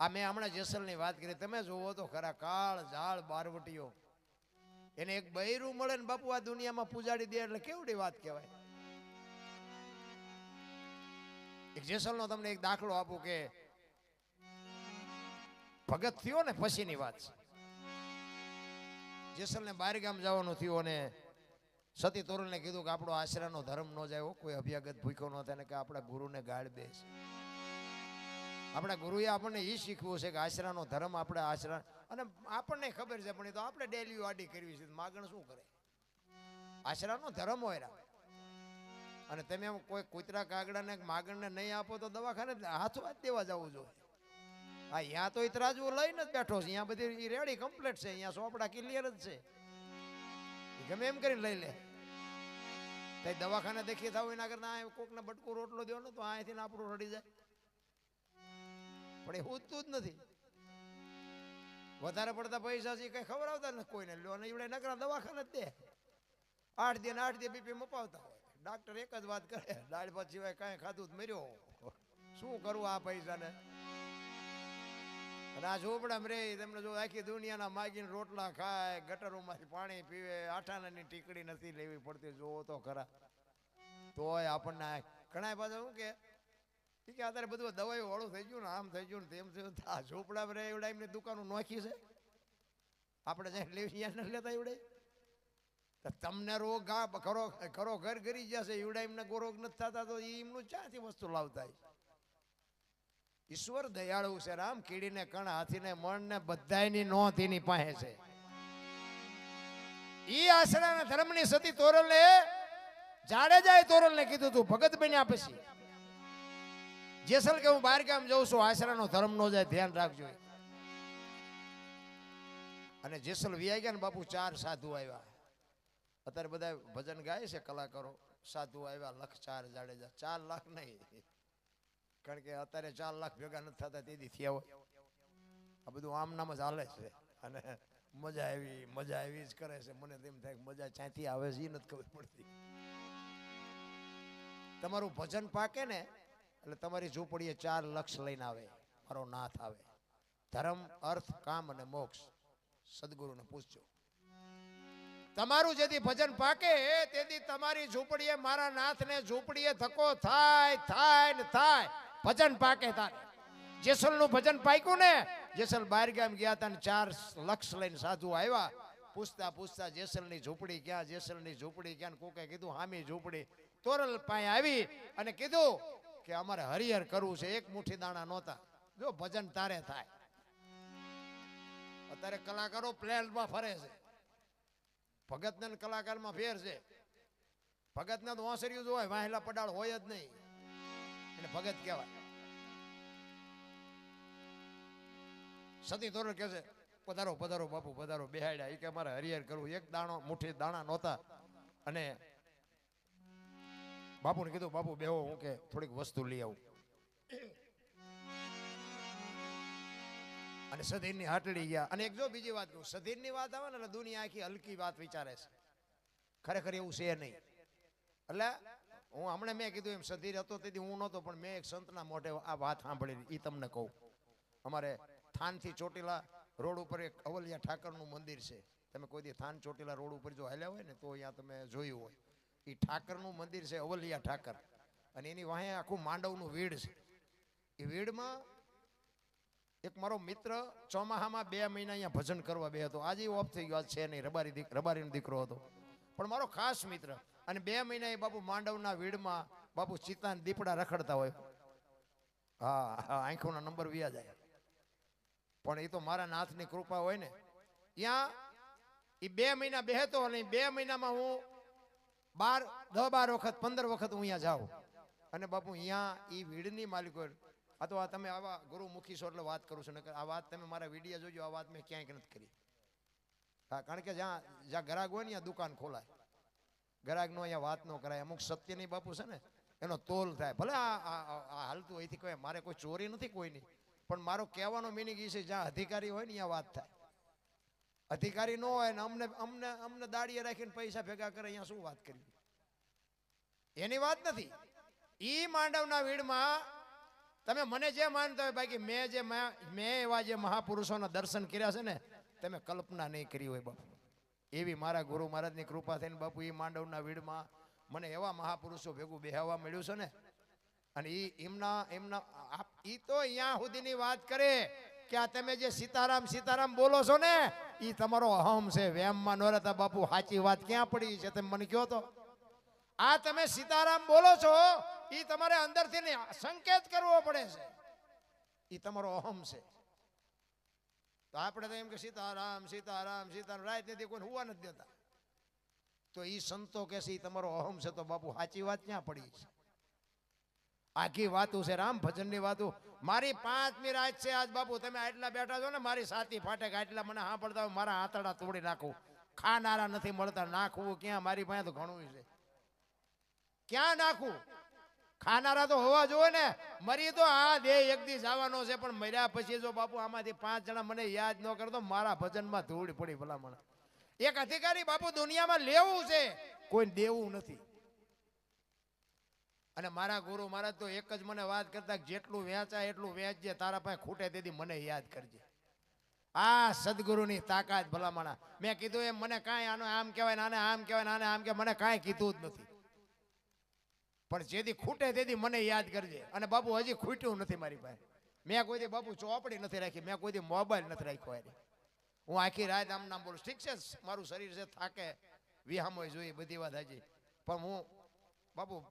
આ મેં હમણાં જેસલની વાત કરી, તમે જોવો તો ખરા, કાળ ઝાળ બારવટીઓ, એને એક બૈરું મળે ને બાપુ આ દુનિયામાં પૂજાડી દે એટલે કેવડી વાત કહેવાય. એક જેસલનો તમને એક દાખલો આપું કે ભગત થયો ને પછીની વાત છે. જેસલને બહાર ગામ જવાનું થયું અને સતી તોરલને કીધું કે આપણો આશરાનો ધર્મ ન જાય, કોઈ અભ્યાગત ભૂખ્યો ન થાય ને કે આપણા ગુરુને ગાળ બેસ. આપણા ગુરુએ આપણને એ શીખવું છે કે આશરાનો ધર્મ આપણે આશરા, અને આપણને ખબર છે પણ એ તો આપણે ડેલી વાડી કરવી છે, માગણ શું કરે. આશરાનો ધર્મ હોય. અને તમે એમ કોઈ કૂતરા કાગડાને માગણને નહીં આપો તો દવાખાને હાથો હાથ દેવા જવું જોઈએ. હા, અહીંયા તો ત્રાજવો લઈને જ બેઠો છે, અહીંયા બધી રેડી કમ્પ્લીટ છે, અહીંયા સોપડા ક્લિયર જ છે, ગમે એમ કરીને લઈ લે. કઈ દવાખાને દેખી થાવ એના કરતા કોકને બટકું રોટલો દો ને તો અહીંથી આપણું રડી જાય. પણ એ ઉઠતું જ નથી. વધારે પડતા પૈસા છે કઈ ખબર આવતા નથી કોઈને, લો ને એવડે નકરા દવાખાને જ દે. 8 દી બીપી મપાવતા હોય. ડાક્ટર એક જ વાત કરે, દાળ ભાત સિવાય કાંઈ ખાધું જ મર્યો. શું કરવું આ પૈસાને? આ ઝોપડામાં રે તમને જો આખી દુનિયાના માગીને રોટલા ખાય, ગટરોમાંથી પાણી પીવે, આઠાણાની ટીકડી નથી લેવી પડતી, જોવો તો ખરા. તોય આપણને ઘણા પાછા શું કે અત્યારે બધું દવાઈઓ વાળું થઈ ગયું ને, આમ થઈ ગયું ને તેમ થયું. આ ઝોપડામાં રે એવડા એમની દુકાનો નોખી છે, આપણે જ્યાં લેવી નથી લેતા એવડે. તમને રોગ ખરો ઘર કરી જશે, એવડા એમને રોગ નથી થતા તો એમનું ક્યાંથી વસ્તુ લાવતા? ઈશ્વર દયાળુ છે રામ, કીડીને કણ હાથીને મણ ને બધાયની નોંધ એની પાસે છે. ઈ આશરાના ધર્મની સતી તોરલને જાડેજાએ તોરલને કીધું તું ભગત બન્યા પછી જેસલ કે હું બહાર ગામ જઉં છું, આશરાનો ધર્મ નો જાય, ધ્યાન રાખજો. અને જેસલ વિયા ગયા ને બાપુ 4 સાધુ આવ્યા. અત્યારે બધા ભજન ગાય છે કલાકારો, સાધુ આવ્યા 1 લાખ 4 જાડેજા. 4 લાખ નહીં, કારણ કે અત્યારે 4 લાખ ભેગા નથી થતા તેથી થયા હોય. આ બધું આમ નામ જ હાલે છે અને મજા આવી જ કરે છે. મને તેમ થાય મજા ક્યાંથી આવે છે એ નથી ખબર પડતી. તમારું ભજન પાકે ને એટલે તમારી ઝૂંપડીએ 4 લક્ષ લઈને આવે, મારો નાથ આવે. ધર્મ, અર્થ, કામ અને મોક્ષ. સદગુરુને પૂછજો. તમારું જેથી ભજન પાકે તેથી તમારી ઝૂંપડીએ મારા નાથને ઝૂંપડીએ ધક્કો થાય ને થાય. ભજન પાકે તારે. જેસલનું ભજન પાક્યું ને, જેસલ બહાર ગામ ગયા હતા ને 4 લક્ષ લઈને સાધુ આવ્યા. પૂછતા પૂછતા જેસલની ઝૂંપડી ક્યાં, જેસલની ઝૂંપડી ક્યાં. કોકે કીધું હામી ઝૂંપડી. તોરલ પાસે આવી અને કીધું કે અમારે હરિહર કરવું છે, 1 મુઠ્ઠી દાણા નહોતા, જો ભજન તારે થાય. અત્યારે કલાકારો પ્લેનમાં ફરે છે, ભગતને કલાકારમાં ફેર છે. ભગતને તો ઓસર્યું જ હોય, વાહેલા પડાળ હોય જ નહીં, એને ભગત કહેવાય. સતી તોરલ કહે છે પધારો પધારો બાપુ પધારો, બેહાડ્યા. એ કે અમારે હરિહર કરવું, 1 દાણો મુઠ્ઠી દાણા નહોતા. અને બાપુને કીધું બાપુ બેહો, હું કે થોડીક વસ્તુ લઈ આવું. અને સધીરની હાટડી ગયા. અને એક જો બીજી વાત કહું, સધીરની વાત આવે ને એટલે દુનિયા આખી હલકી વાત વિચારે છે, ખરેખર એવું છે નહીં. એટલે હું હમણાં મેં કીધું એમ સધીર હતો તેથી હું નહોતો, પણ મેં એક સંતના મોઢે આ વાત સાંભળી, એ તમને કહું. અમારે થાનથી ચોટીલા રોડ ઉપર એક અવલિયા ઠાકરનું મંદિર છે. તમે કોઈ દી થાન ચોટીલા રોડ ઉપર જો હાલ્યા હોય ને તો અહીંયા તમે જોયું હોય. એ ઠાકરનું મંદિર છે, અવલિયા ઠાકર. અને એની વાહે આખું માંડવનું વીડ છે. એ વીડમાં એક મારો મિત્ર ચોમાહામાં 2 મહિના અહીંયા ભજન કરવા બે હતો. આજે ઓફ થઈ ગયો, છે નહીં, રબારીનો દીકરો હતો, પણ મારો ખાસ મિત્ર. અને 2 મહિના એ બાપુ માંડવના વીડમાં બાપુ ચિત્તાન દીપડા રખડતા હોય. હા, આંખોના નંબર વ્યા જાય. પણ એ તો મારા નાથની કૃપા હોય ને. ત્યાં એ 2 મહિના બેહતો અને 2 મહિનામાં હું 10-12 વખત 15 વખત હું અહીંયા જાઉં. અને બાપુ અહીંયા એ વીડની માલિકો, આ તો આ તમે આવા ગુરુમુખી છો એટલે વાત કરું છું, ને આ વાત તમે મારા વિડીયો જોજો, આ વાત મેં ક્યાંય નથી કરી. હા, કારણ કે જ્યાં ગ્રાહક હોય ને ત્યાં દુકાન ખોલાય, ગ્રાહકનો અહીંયા વાત ન કરાય. અમુક સત્યની બાપુ છે ને એનો તોલ થાય. ભલે આ હાલતું અહીંથી કહે, મારે કોઈ ચોરી નથી કોઈની, પણ મારો કહેવાનો મિનિંગ એ છે જ્યાં અધિકારી હોય ને ત્યાં વાત થાય. અધિકારી ન હોય ને અમને દાડીએ રાખીને પૈસા ભેગા કરે, અહીંયા શું વાત કરવી? એની વાત નથી. ઈ માંડવના વીડમાં તમે મને જે માનતા હોય, બાકી મેં એવા જે મહાપુરુષોના દર્શન કર્યા છે ને, તમે કલ્પના નહીં કરી હોય બાપુ. એવી મારા ગુરુ મહારાજની કૃપા થઈને બાપુ એ માંડવના વીડમાં મને એવા મહાપુરુષો ભેગું બેહવા મળ્યું છે ને. અને ઈ તો અહીંયા સુધીની વાત કરે કે આ તમે જે સીતારામ સીતારામ બોલો છો ને, ઈ તમારો અહમ છે. વેમમાં ન રહેતા બાપુ, સાચી વાત ક્યાં પડી છે તમે મને કહો તો. આ તમે સીતારામ બોલો છો, ઈ તમારે અંદરથી સંકેત કરવો પડે છે. ઈ તમારો અહમ છે. તો આપણે તો એમ કે સીતારામ સીતારામ સીતારામ, રાત નથી કોઈ હુવા નથી દેતા. તો ઈ સંતો કે છે ઈ તમારો અહમ છે. તો બાપુ સાચી વાત ક્યાં પડી છે? આખી વાતું છે રામ ભજનની વાતું. મારી 5મી રાત છે આજ બાપુ. તમે આટલા બેઠા છો ને, મારી સાથી ફાટે કે આટલા મને સાંભળતા હોય, મારા આંતરડા તોડી નાખું. ખાનારા નથી મળતા, નાખવું ક્યાં? મારી પાસે તો ઘણું છે, ક્યાં નાખવું? ખાનારા તો હોવા જોઈએ ને. મરી તો આ દેહ એક દી જવાનો છે, પણ મર્યા પછી જો બાપુ આમાંથી 5 જણા મને યાદ ન કરતો, મારા ભજનમાં ધૂળ પડી ભલામણ. એક અધિકારી બાપુ દુનિયામાં લેવું છે, કોઈ દેવું નથી. અને મારા ગુરુ મહારાજ તો એક જ મને વાત કરતા, જેટલું વેચાય એટલું વેચજે, તારા પાસે ખૂટે તેથી મને યાદ કરજે. આ સદગુરુની તાકાત ભલામણા. મેં કીધું એમ મને કાંઈ આનો આમ કહેવાય, આને આમ કહેવાય, આને આમ કહેવાય, મને કાંઈ કીધું જ નથી. પણ જેથી ખૂટે તેથી મને યાદ કરજે. અને બાપુ હજી ખૂટ્યું નથી મારી પાસે. મેં કોઈ દી બાપુ ચોપડી નથી રાખી, મેં કોઈ દી મોબાઈલ નથી રાખ્યો. હું આખી રાત આમ નામ બોલું. ઠીક છે, મારું શરીર છે, થાકે, વિહામોય જોઈએ, બધી વાત હજી. પણ હું બાપુ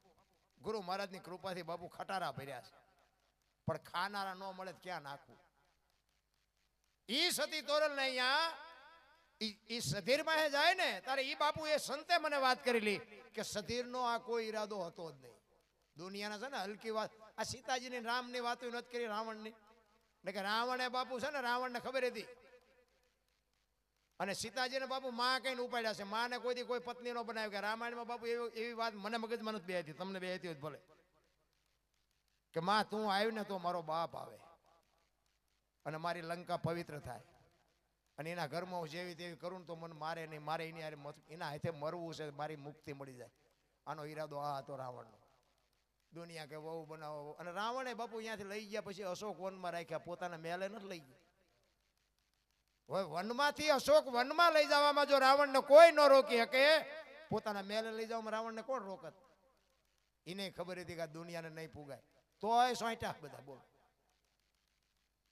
ગુરુ મહારાજની કૃપાથી બાપુ ખટારા ભર્યા છે. પણ ખાનારા ન મળે ક્યાં નાખવું? ઈ સતી તોરલ ને અહીંયા ઈ સધીર માં જાય ને તારે ઈ બાપુ એ સંતે મને વાત કરેલી કે સધીરનો આ કોઈ ઈરાદો હતો જ નહીં. દુનિયાના છે ને હલકી વાત, આ સીતાજીની રામની વાતો નથી કરી, રાવણની. એટલે કે રાવણે બાપુ છે ને, રાવણને ખબર હતી. અને સીતાજીને બાપુ માં કઈને ઉપાડ્યા છે. માને કોઈ દી કોઈ પત્ની નો બનાવ્યો. કે રામાયણમાં બાપુ એવી વાત મને મગજમાં નથી બેહતી, તમને બેહતી હોય ભલે, કે માં તું આવી ને તો મારો બાપ આવે અને મારી લંકા પવિત્ર થાય. અને એના ઘરમાં હું જેવી તેવી કરું ને તો મને મારે નહીં, મારે એના હાથે મરવું છે, મારી મુક્તિ મળી જાય. આનો ઈરાદો આ હતો રાવણનો. દુનિયા કે વહુ બનાવો. અને રાવણે બાપુ અહીંયાથી લઈ ગયા પછી અશોક વનમાં રાખ્યા, પોતાના મહેલે નથી લઈ ગયા. હવે વનમાંથી અશોક વનમાં લઈ જવામાં જો રાવણને કોઈ ન રોકી શકે, પોતાના મહેલે લઈ જવામાં રાવણને કોણ રોકત? એને ખબર હતી કે આ દુનિયાને નહીં પુગાય, તોય સોંટા બધા બોલ.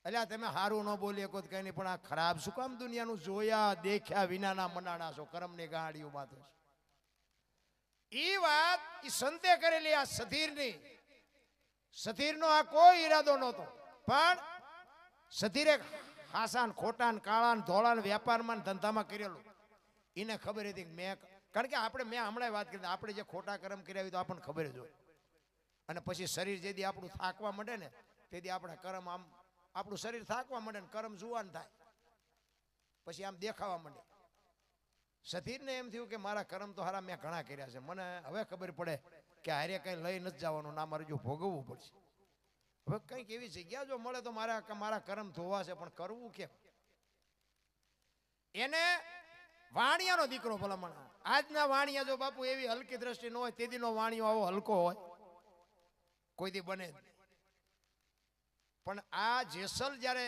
એટલે તમે સારું ન બોલી શકો કઈ નહીં, પણ આ ખરાબ શું કામ દુનિયાનું જોયા દેખ્યા વિનાના મનાણા છો, કર્મની ગાડીઓ માથે. ઈ વાત ઈ સંતે કરેલી આ સધીરની. સધીરનો આ કોઈ ઈરાદો નહોતો, પણ સધીરે હાસાન ખોટાન કાળાન ધોળાન વેપારમાં ધંધામાં કરેલું. એને ખબર હતી કે મેં, કારણ કે મેં હમણાં વાત કરી, આપણે જે ખોટા કર્મ કર્યા હોય તો આપણને ખબર જ હોય. અને પછી શરીર જેથી આપણું થાકવા માંડે ને, તેથી આપણા કર્મ આમ આપણું શરીર થાકવા માંડે ને કર્મ જુવાન થાય, પછી આમ દેખાવા માંડે. સધીરને એમ થયું કે મારા કર્મ તો હારા મેં ઘણા કર્યા છે, મને હવે ખબર પડે કે હારે કઈ લઈ નથી જવાનું, ના મારે જો ભોગવવું પડશે. હવે કંઈક એવી જગ્યા જો મળે તો મારા કર્મ ધોવા છે, પણ કરવું કેમ? એને વાણિયાનો દીકરો ભલામણ. આજના વાણિયા જો બાપુ એવી હલકી દ્રષ્ટિ ન હોય, તેદીનો વાણિયો આવો હલકો હોય કોઈ દી બને જ. પણ આ જેસલ જ્યારે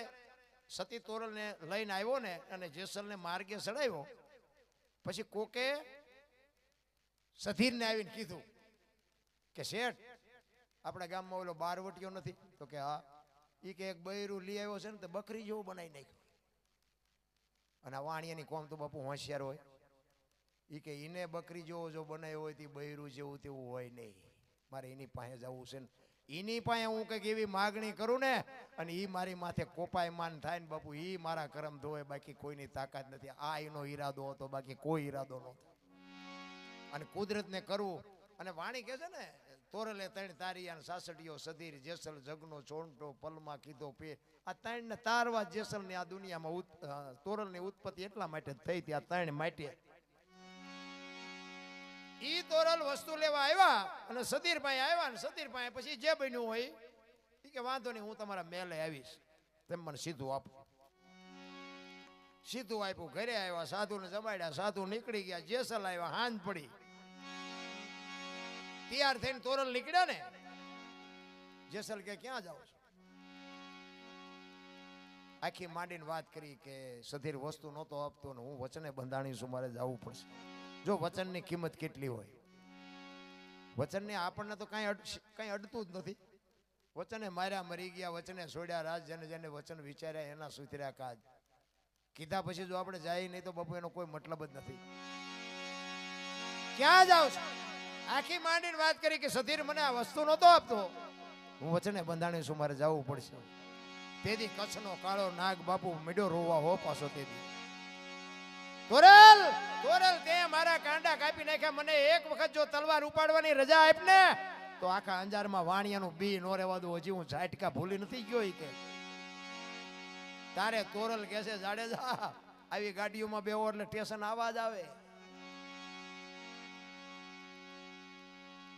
સતી તોરલને લઈને આવ્યો ને, અને જેસલને માર્ગે ચડાવ્યો, પછી કોકે સધીરને આવીને કીધું કે શેઠ, આપણા ગામમાં ઓલો બારવટીયો નથી? તો કે હા. એ કે એક બૈરું લઈ આવ્યો છે ને, તો બકરી જેવું બનાવી નાખ્યું. અને આ વાણિયાની કોમ તો બાપુ હોશિયાર હોય. એ કે એને બકરી જેવો જો બનાવ્યો હોય તો બૈરું જેવું તેવું હોય નહીં, મારે એની પાસે જવું છે ને એની પાસે હું કંઈક એવી માગણી કરું ને, અને એ મારી માથે કોપાયમાન થાય ને બાપુ, એ મારા કરમ ધોવે, બાકી કોઈની તાકાત નથી. આ એનો ઈરાદો હતો, બાકી કોઈ ઈરાદો નહોતો. અને કુદરતને કરવું. અને વાણી કહે છે ને, તોરલે 3 તારિયા સાસટીયો સધીર જેસલ જગનો ચોંટો પલમાં કીધો પે. આ 3 ને તારવા જેસલની આ દુનિયામાં તોરલની ઉત્પત્તિ એટલા માટે થઈ હતી, આ 3 માટે. ઈ તોરલ વસ્તુ લેવા આવ્યા અને સધીર પાસે આવ્યા, ને સધીર પાસે પછી જે બન્યું હોય એ કે વાંધો નહીં, હું તમારા મેલે આવીશ, તેમ મને સીધું આપો. સીધું આપ્યું. ઘરે આવ્યા, સાધુને જમાડ્યા, સાધુ નીકળી ગયા. જેસલ આવ્યા, હાંજ પડી, તૈયાર થઈને તોરલ નીકળ્યા ને. જેસલ કે ક્યાં જાવ છો? આખી માંડીને વાત કરી કે સધીર વસ્તુ નહોતો આપતો ને હું વચને બંધાણી છું, મારે જવું પડશે. જો વચનની કિંમત કેટલી હોય, વચનને આપણને તો કાંઈ અડતું જ નથી. વચને માર્યા મરી ગયા, વચને છોડ્યા રાજ, જેને જેને વચન વિચાર્યા એના સુધર્યા કાજ. કીધા પછી જો આપણે જાય નહીં તો બાપુ એનો કોઈ મતલબ જ નથી. ક્યાં જાવ છો? આખી માંડીને વાત કરી કે સધીર મને આ વસ્તુ નહોતો આપતો, હું વચને બંધાણી છું, મારે જવું પડશે. તેથી કચ્છનો કાળો નાગ બાપુ મીડો રોવા હો પાછો. તેથી તોરલ તોરલ તે મારા કાંડા કાપી નાખ્યા, મને એક વખત જો તલવાર ઉપાડવાની રજા આપ ને તો આખા અંજારમાં વાણિયાનું બી નો રહેવા દઉં. હજી હું ઝાટકા ભૂલી નથી ગયો. કે તારે તોરલ કે છે જાડેજા આવી ગાડીઓમાં બેવો એટલે સ્ટેશન આવાજ આવે.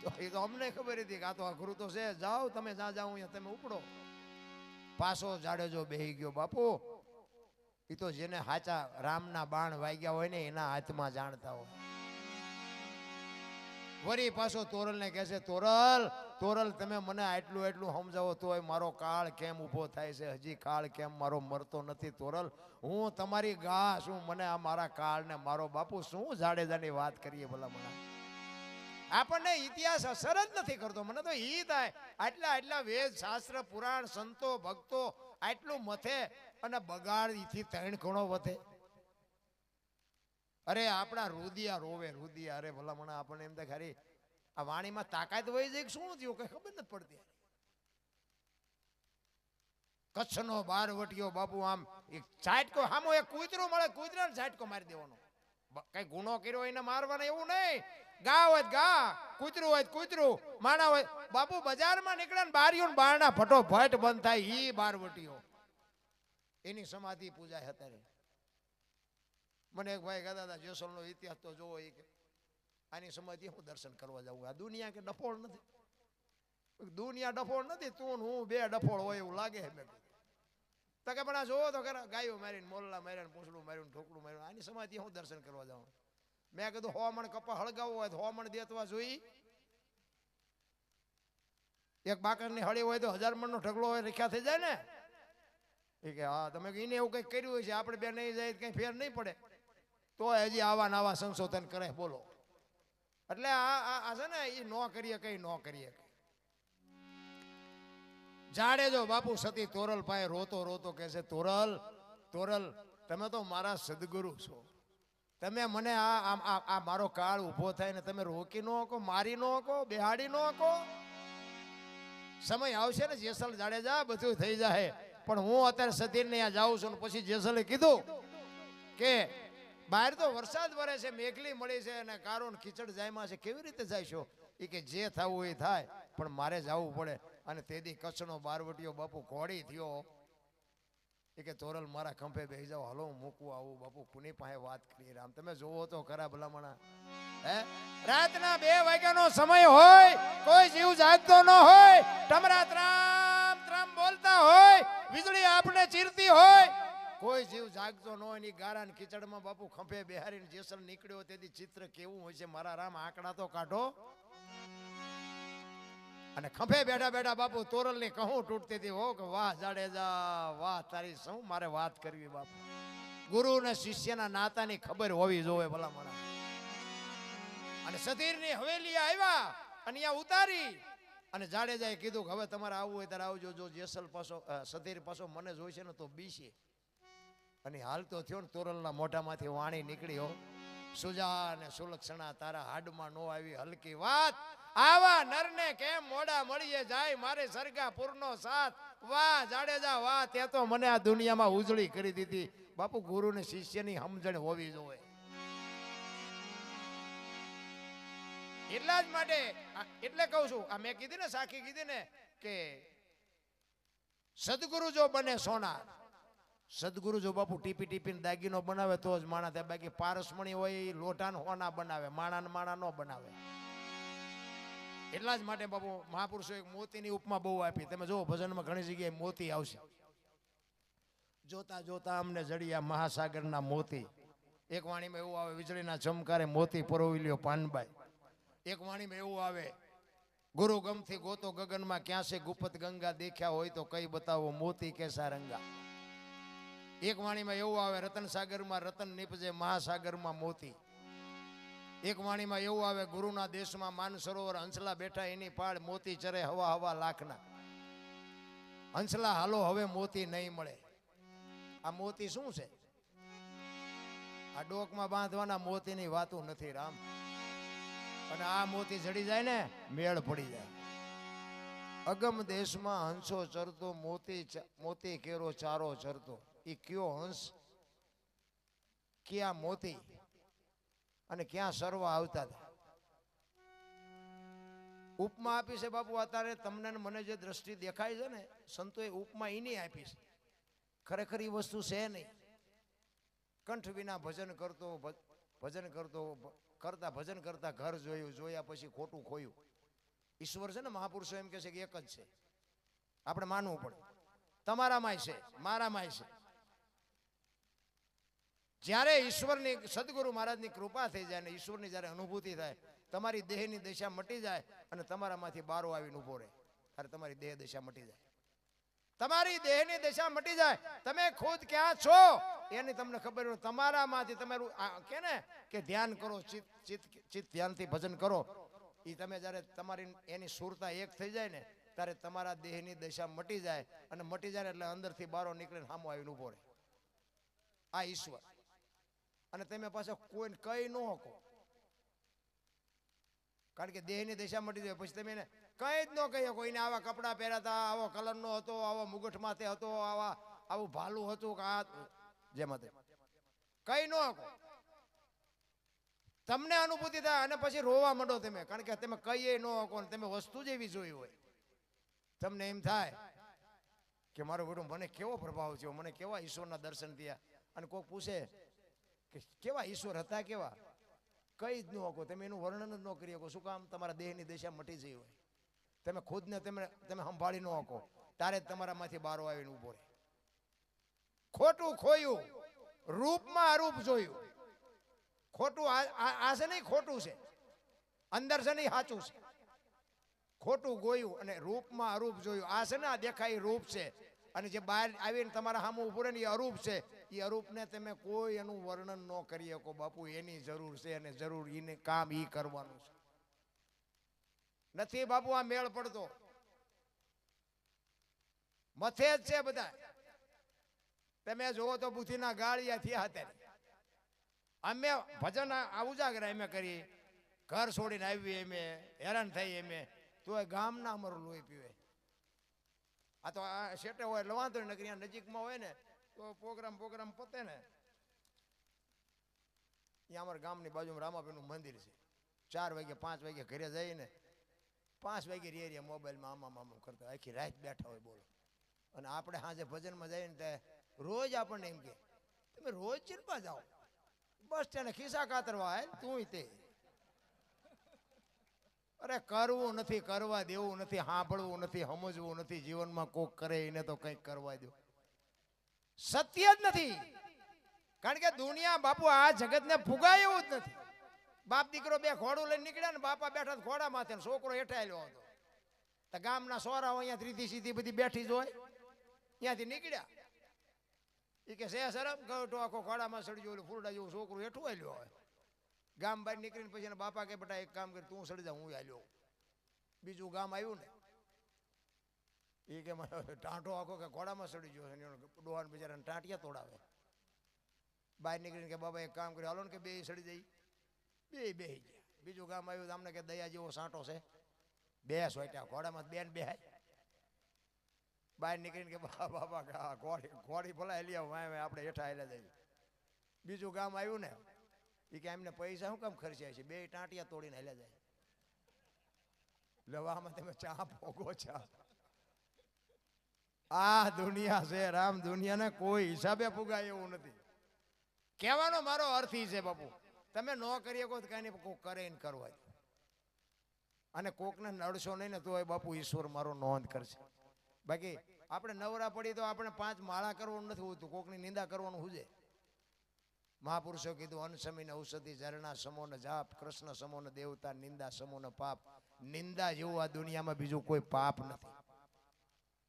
તો એ તો અમને ખબર હતી કે આ તો અઘરું તો છે. જાઓ તમે જ્યાં જાઓ અહીંયા તમે ઉપડો. પાછો જાડેજો બેહી ગયો. બાપુ એ તો જેને હાચા રામના બાણ વાગ્યા હોય ને એના હાથમાં જાણતા હોય. વરી પાછો તોરલ ને કહે છે તોરલ તોરલ તમે મને આટલું એટલું સમજાવો તોય મારો કાળ કેમ ઊભો થાય છે, હજી કાળ કેમ મારો મરતો નથી. તોરલ હું તમારી ગા શું, મને આ મારા કાળ ને મારો બાપુ શું જાડેજાની વાત કરીએ ભલા મને. આપણને ઇતિહાસ અસર જ નથી કરતો. મને તો ઈ થાય આટલા વેદ શાસ્ત્ર પુરાણ સંતો ભક્તો આટલું મથે અને બગાડ ઈથી 3 ગણો વધે. અરે આપણા રુદિયા રોવે રુદિયા. અરે ભલા મને આપણને એમ થાય ખરી આ વાણીમાં તાકાત હોય છે શું થયું કઈ ખબર નથી પડતી. કચ્છનો બારવટીયો બાપુ આમ એક ઝાટકો હામો એક કૂતરું મળે, કૂતરાને ઝાટકો મારી દેવાનો. કઈ ગુનો કર્યો એને મારવાનો એવું નહીં. ગા હોય ગા, કૂતરું હોય કૂતરું, માણા હોય. બાપુ બજારમાં નીકળે ને બારીઓ બારણા ફટોફટ બંધ થાય. ઈ બારવટીયો એની સમાધિ પૂજાય અત્યારે. મને એક ભાઈ કહેતા હતા જેસલનો ઇતિહાસ તો જોવો. એ કે આની સમાધિ હું દર્શન કરવા જાઉં. આ દુનિયા કે ડફોળ નથી, દુનિયા ડફોળ નથી. તું હું બે ડફોળ હોય એવું લાગે છે. તો કે પણ આ જોવો તો ખરા ગાયો મારીને મોલ્લા માર્યા, પૂછડું માર્યું, ઠોકડું માર્યું. આની સમાધિ હું દર્શન કરવા જાઉં. મેં કીધું 100 મણ કપા હળગાવવો હોય તો 100 મણ દેતવા જોઈ. એક બાકરની હળી હોય તો 1000 મણનો ઢગલો હોય રેખ્યા થઈ જાય ને. એ કે હા તમે એને એવું કંઈક કર્યું હોય છે, આપણે બે નહીં જાય કંઈ ફેર નહીં પડે. તો હજી આવા નવા સંશોધન કરે બોલો. એટલે આ છે ને એ નો કરીએ કઈ નો કરીએ. જાડેજો બાપુ સતી તોરલ પાસે રોતો રોતો કહે છે તોરલ તોરલ તમે તો મારા સદગુરુ છો. તમે મને આ મારો કાળ ઊભો થાય ને તમે રોકી નો હકો, મારી નો હકો, બેહાડી નો હકો. સમય આવશે ને જેસલ જાડેજા બધું થઈ જાય. પણ હું અત્યારે સતીને ત્યાં જાઉં છું ને પછી જેસલે કીધું કે બહાર તો વરસાદ વરે છે, મેઘલી મળી છે અને કારો ખીચડ જાયમાં છે, કેવી રીતે જઈશો? એ કે જે થવું એ થાય પણ મારે જવું પડે. અને તેથી કચ્છનો બારવટીયો બાપુ ઘોડી થયો. એ કે તોરલ મારા ખંભે બેસી જાઓ, હાલો હું મૂકવું આવું. બાપુ પુની પાસે વાત કરીએ. રામ તમે જોવો તો ખરા ભલામણા. હે રાતના 2 વાગ્યાનો સમય હોય, કોઈ જીવ જાગતો ન હોય, ટમરા ત્રામ ત્રામ બોલતા હોય, વીજળી આપણે ચીરતી હોય, કોઈ જીવ જાગતો ન હોય. ની ગારાને ખીચડમાં બાપુ ખંભે બેહારીને જેસલ નીકળ્યો. તેથી ચિત્ર કેવું હોય છે મારા રામ, આંકડા તો કાઢો. અને ખંભે બેઠા બેઠા બાપુ તોરલ ની કહું તૂટતી હતી. હો કે વાહ જાડેજા વાહ, તારી શું મારે વાત કરવી બાપુ. ગુરુ ને શિષ્યના નાતાની ખબર હોવી જોવે ભલા મને. અને સધીરની હવેલી આવ્યા અને અહીંયા ઉતારી. અને જાડેજાએ કીધું કે હવે તમારે આવવું હોય ત્યારે આવજો. જો જેસલ પાછો સધીર પાછો મને જોઈશે ને તો બીશે. અને હાલ તો થયો ને તોરલના મોઢામાંથી વાણી નીકળી. હો સુજા ને સુલક્ષણા તારા હાડમાં નો આવી હલકી વાત. આવા નરને કેમ મોડા મળીએ જાય, મારે સરગાપુરનો સાથ. વાહ જાડેજા વાહ, તે તો મને આ દુનિયામાં ઉજળી કરી દીધી. બાપુ ગુરુ ને શિષ્યની સમજણ હોવી જોઈએ. એટલા જ માટે એટલે કહું છું, આ મેં કીધી ને સાખી કીધી ને કે સદગુરુ જો બને સોના, સદગુરુ જો બાપુ ટીપી ટીપીને દાગીનો બનાવે તો જ માણા થાય. બાકી પારસમણી હોય એ લોઢાન હોના બનાવે, માણા નો બનાવે. એટલા જ માટે બાપુ મહાપુરુષો એક મોતીની ઉપમા બહુ આપી. તમે જો ભજનમાં ઘણી જગ્યાએ મોતી આવશે. જોતા જોતા અમને જડિયા મહાસાગરના મોતી. એક વાણીમાં એવું આવે વીજળીના ચમકારે મોતી પરોવી લ્યો પાનબાઈ. એક વાણીમાં એવું આવે ગુરુ ગમથી ગોતો ગગનમાં ક્યાં છે ગુપત ગંગા, દેખ્યા હોય તો કઈ બતાવો મોતી કેસા રંગા. એક વાણીમાં એવું આવે, રતન સાગરમાં રતન નીપજે, મહાસાગરમાં મોતી. એક વાણીમાં એવું આવે, ગુરુના દેશમાં માન સરોવર, હંસલા બેઠા એની પાળ, મોતી ચરે હવા હવા લાખના. હંસલા હાલો હવે મોતી નહીં મળે. આ મોતી શું છે? આ ડોકમાં બાંધવાના મોતીની વાતો નથી રામ. અને આ મોતી જડી જાય ને મેળ પડી જાય. અગમ દેશમાં હંસો ચરતો, મોતી કેરો ચારો ચરતો. એ કયો હંસ, ક્યાં મોતી અને ક્યાં સરવા આવતા હતા. ઉપમા આપી છે બાપુ અત્યારે તમને ને મને જે દ્રષ્ટિ દેખાય છે ને, સંતોએ ઉપમા એની આપી છે. ખરેખર એ વસ્તુ છે નહીં. કંઠ વિના ભજન કરતા ઘર જોયું, જોયા પછી ખોટું ખોયું. ઈશ્વર છે ને, મહાપુરુષો એમ કહે છે કે એક જ છે. આપણે માનવું પડે. તમારામાંય છે, મારામાંય છે. જ્યારે ઈશ્વરની, સદગુરુ મહારાજની કૃપા થઈ જાય ને ઈશ્વરની જ્યારે અનુભૂતિ થાય, તમારી દેહની દશા મટી જાય અને તમારામાંથી બારો આવીને ઉભો રહે, ત્યારે તમારી દેહ દશા મટી જાય. તમારી દેહની દશા મટી જાય. તમે ખુદ ક્યાં છો એની તમને ખબર હોય. તમારામાંથી તમારું કે ને કે ધ્યાન કરો, ચિત્ત ધ્યાનથી ભજન કરો. એ તમે જ્યારે તમારી એની સુરતા એક થઈ જાય ને, ત્યારે તમારા દેહની દશા મટી જાય. અને મટી જાય એટલે અંદરથી બારો નીકળીને સામો આવીને ઉભો રહે. આ ઈશ્વર. અને તમે પાછા કોઈને કઈ ન શકો, કારણ કે દેહની દશા મટી જાય. પછી તમે એને કઈ જ ન કહી શકો. એને આવા કપડાં પહેરાતા, આવો કલરનો હતો, આવો મુગટ માથે હતો, આવું ભાલું હતું કે આ જેમાં કઈ ન શકો. તમને અનુભૂતિ થાય અને પછી રોવા માંડો તમે, કારણ કે તમે કહીએ ન શકો ને તમે વસ્તુ જ એવી જોઈ હોય. તમને એમ થાય કે મારો બેટો મને કેવો પ્રભાવ થયો, મને કેવા ઈશ્વરના દર્શન થયા. અને કોઈ પૂછે કે કેવા ઈશ્વર હતા, કેવા, કઈ જ ન શકો. તમે એનું વર્ણન જ ન કરી શકો. શું કામ? તમારા દેહની દશા મટી જઈ હોય. તમે ખુદને તમે સંભાળી ન શકો, ત્યારે જ તમારામાંથી બારો આવીને ઉભો રહે. ખોટું ખોયું, રૂપમાં અરૂપ જોયું. ખોટું આ છે નહીં, ખોટું છે. અંદર છે નહીં, સાચું છે. ખોટું ગોયું અને રૂપમાં અરૂપ જોયું. આ છે ને, આ દેખાય રૂપ છે. અને જે બહાર આવીને તમારા સામે ઉભું રહે ને એ અરૂપ છે. એ અરૂપને તમે કોઈ એનું વર્ણન ન કરી શકો. બાપુ એની જરૂર છે અને જરૂર એને કામ એ કરવાનું છે. નથી બાપુ આ મેળ પડતો. મથે જ છે બધા. તમે જોવો તો બુદ્ધિના ગાળિયા થયા હતા. અમે ભજન ઉજાગરા અમે કરી, ઘર છોડીને આવી, અમે હેરાન થઈ, અમે તોય ગામના અમારું લોહી પીવે. આ તો આ શેટે હોય એટલે વાંધો નહીં, નગર નજીકમાં હોય ને તો પ્રોગ્રામ પતે ને, અહીંયા અમારા ગામની બાજુમાં રામાપીરનું મંદિર છે. 4 વાગે 5 વાગે ઘરે જઈને 5 વાગે રેરિયા મોબાઈલમાં આમ કરતા આખી રાત બેઠા હોય. બોલો. અને આપણે સાંજે ભજનમાં જઈને તે રોજ આપણને એમ કે તમે રોજ ચિંપા જાઓ, બસ તેને ખિસ્સા કાતરવા હે તું તે. અરે કરવું નથી, કરવા દેવું નથી, સાંભળવું નથી, સમજવું નથી. જીવનમાં કોક કરે એને તો કંઈક કરવા દો. સત્ય જ નથી. કારણ કે દુનિયા બાપુ આ જગતને ફુગાય એવું જ નથી. બાપ દીકરો બે ઘોડું લઈને નીકળ્યા ને, બાપા બેઠા ઘોડા માથે, છોકરો હેઠાયેલો હતો. તો ગામના સોરાઓ અહીંયા ત્રીધી સીધી બધી બેઠી જ હોય, ત્યાંથી નીકળ્યા. એ કે સે સરમ ગયો આખો ઘોડામાં સડી ગયો, ફૂરડા જેવું છોકરું હેઠું આલ્યો હોય. ગામ બહાર નીકળીને પછી બાપા કે બેટા એક કામ કરી, તું સડી જા, હું આલ્યો. બીજું ગામ આવ્યું ને, એ કે ટાંટો આખો કે ઘોડામાં સડી ગયો, ડોહાન બિચારાને ટાંટિયા તોડાવે. બહાર નીકળીને કે બાબા એક કામ કર્યું, હાલો ને કે બે સડી જાય. બે ગયા. બીજું ગામ આવ્યું, અમને કે દયા જેવો સાંટો છે, બે સોટ્યા ઘોડામાં, બેન બેહાય. બહાર નીકળીને કે બાબા ઘોડી ભલા હેલી આવો, આપણે હેઠા હેલા જઈએ. બીજું ગામ આવ્યું ને, એ કે એમને પૈસા શું કામ ખર્ચ્યા છે, બે ટાંટિયા તોડીને હેલા જાય. લવામાં તમે ચા ભોગો ચા. આ દુનિયા છે રામ, દુનિયાને કોઈ હિસાબે ફુગાય એવું નથી. કહેવાનો મારો અર્થ એ છે બાપુ, તમે ન કરી શકો તો કઈ નહીં, કોક કરે ને કરવા દો. અને કોકને નડશો નહીં ને તો બાપુ ઈશ્વર મારો નોંધ કરશે. બાકી આપણે નવરા પડી તો આપણે 5 માળા કરવાનું નથી હોતું, કોકની નિંદા કરવાનું શું છે. મહાપુરુષો કીધું, અનસમીન ઔષધિ ઝરણા સમોન જાપ, કૃષ્ણ સમોન દેવતા, નિંદા સમોન પાપ. નિંદા જેવું આ દુનિયામાં બીજું કોઈ પાપ નથી.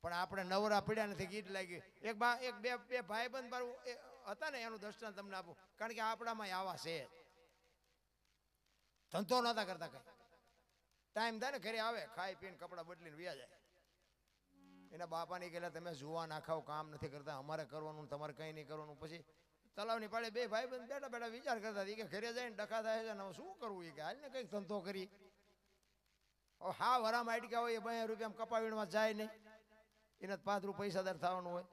પણ આપણે નવરા પડ્યા નથી ગીત લાગી. એક બે ભાઈબંધ મારું હતા ને એનું દર્શન તમને આપું, કારણ કે આપણામાં આવા છે. ધંધો નતા કરતા કઈ, ટાઈમ થાય ને ઘરે આવે, ખાઈ પીને કપડા બદલીને વ્યા જાય. એના બાપાની કહેલા તમે જુવા નાખાવ, કામ નથી કરતા, અમારે કરવાનું તમારે કઈ નહીં કરવાનું. પછી તલાવની પાડે બે ભાઈબંધ બેઠા બેઠા વિચાર કરતા કે ઘરે જઈને ડખા થાય છે ને શું કરવું, એ કે હાલ ને કઈક ધંધો કરી. હા વરામાં આટક્યા હોય એ 2 રૂપિયા કપાવીમાં જાય નહીં, એને 5 રૂપિયા પૈસાદાર થવાનું હોય.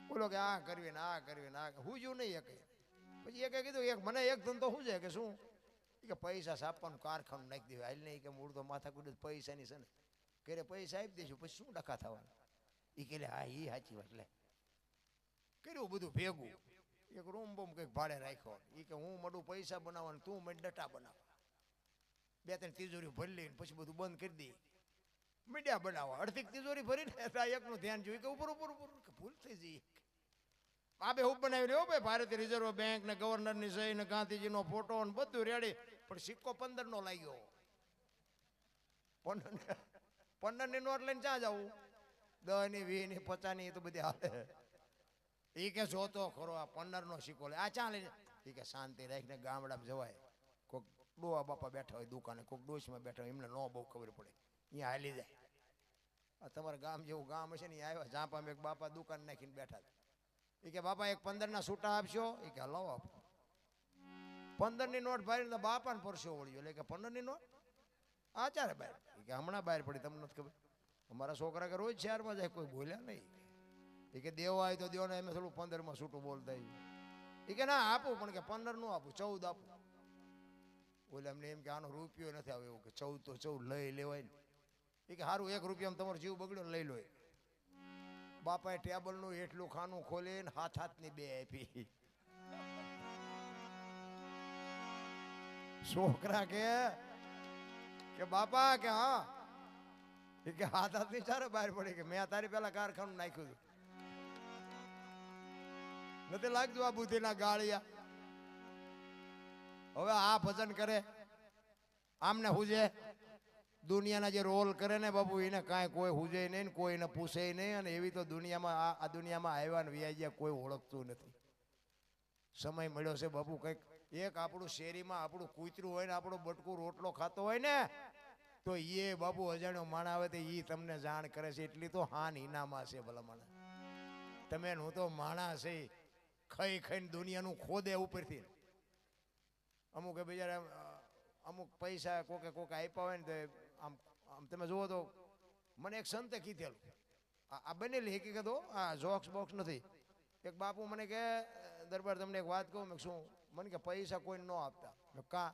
બોલો કે આ કરવી ને આ કરવી ને આ હું જ નહીં એક. પછી એકે કીધું એક મને એક ધંધો શું છે કે શું કે પૈસા છાપવાનું કારખાનું નાખી દેવાય. હાલ નહીં કે મૂળ તો માથા કુડે પૈસાની છે ને, ઘરે પૈસા આપી દઈશું પછી શું ડખા થવાના. એ કે હા એ સાચી વાત. લે કર્યું બધું ભેગું, એક રૂમ બૂમ કંઈક ભાડે રાખ્યો. એ કે હું મળું પૈસા બનાવવાનું, તું મને ડટા બનાવ. 2-3 તિજોરી ભરી લઈને પછી બધું બંધ કરી દે, મીડિયા બનાવવા. અડધી તિજોરી ભરીને એકનું ધ્યાન જોયું કે ઉપર ઉપર ઉપર ભૂલ થઈ જઈ. આપે હું બનાવી રહ્યો ભાઈ, ભારતીય રિઝર્વ બેંક ને ગવર્નરની સહી ને ગાંધીજીનો ફોટો ને બધું રેડી, પણ સિક્કો 15 નો લાગ્યો. 15 ની નોટ લઈને ક્યાં જવું? 10 ની 20 ની 50 ની તો બધી હાલે. એ કે જોતો ખરો આ 15 નો સિક્કો લે આ ચા લઈને. એ કે શાંતિ રાખીને ગામડામાં જવાય. કોઈક ડોવા બાપા બેઠા હોય દુકાને, કોઈક ડોશમાં બેઠા હોય, એમને ન બહુ ખબર પડે, અહીંયા હાલી જાય. આ તમારા ગામ જેવું ગામ હશે ને આવ્યા, ઝાંપામાં એક બાપા દુકાન નાખીને બેઠા. એ કે બાપા એક 15 ના છૂટા આપશો? એ કે હલાવો આપો. 15 ની નોટ ભાઈ બાપાને પરસો વળ્યો. એટલે કે 15 ની નોટ આ ચારે બહાર. એ કે હમણાં બહાર પડી, તમને નથી ખબર? અમારા છોકરા કે રોજ શહેરમાં જાય, કોઈ બોલ્યા નહીં. એ કે દેવો આવે તો દેવો ને, એમ થોડું 15 માં છૂટું બોલતા. એ કે ના આપું, પણ કે 15 નું આપું, 14 આપું. બોલે એમને એમ કે આનો રૂપિયો નથી આવે એવું, કે 14 તો 14 લઈ લેવાય ને. એ કે સારું 1 રૂપિયામાં તમારો જીવ બગડ્યો લઈ લો. બાપાએ ટેબલ નું એટલું ખાનું ખોલે ને હાથની 2 આપી. છોકરા કે બાપા કે હા. એ કે હાથની ચારે બહાર પડી કે મેં તારી પેલા કારખાનું નાખ્યું હતું. નથી લાગતું આ બુદ્ધિના ગાળિયા? હવે આ ભજન કરે આમને હુજે, દુનિયાના જે રોલ કરે ને બાપુ એને કાંઈ કોઈ હુજે નહીં, કોઈને પૂછે નહીં. અને એવી તો દુનિયામાં આ દુનિયામાં આવ્યા ને વ્યાજ્યા કોઈ ઓળખતું નથી. સમય મળ્યો છે બાપુ કંઈક એક આપણું શેરીમાં આપણું કૂતરું હોય ને આપણો બટકું રોટલો ખાતો હોય ને, તો એ બાપુ અજાણ્યો માણા આવે તો એ તમને જાણ કરે છે. એટલી તો હાન ઇનામા છે ભલા માણા. તમે હું તો માણા છે ખાઈ ખાઈને દુનિયાનું ખોદે ઉપરથી. અમુક બિચારા અમુક પૈસા કોકે આપ્યા હોય ને તો આમ તમે જુઓ તો મને એક સંતે કીધેલું, આ બનેલી હકીકત, આ જોક્સ બોક્સ નથી. એક બાપુ મને કે દરબાર તમને એક વાત કહું. મેં શું? મને કે પૈસા કોઈ ન આપતા. મેં કા?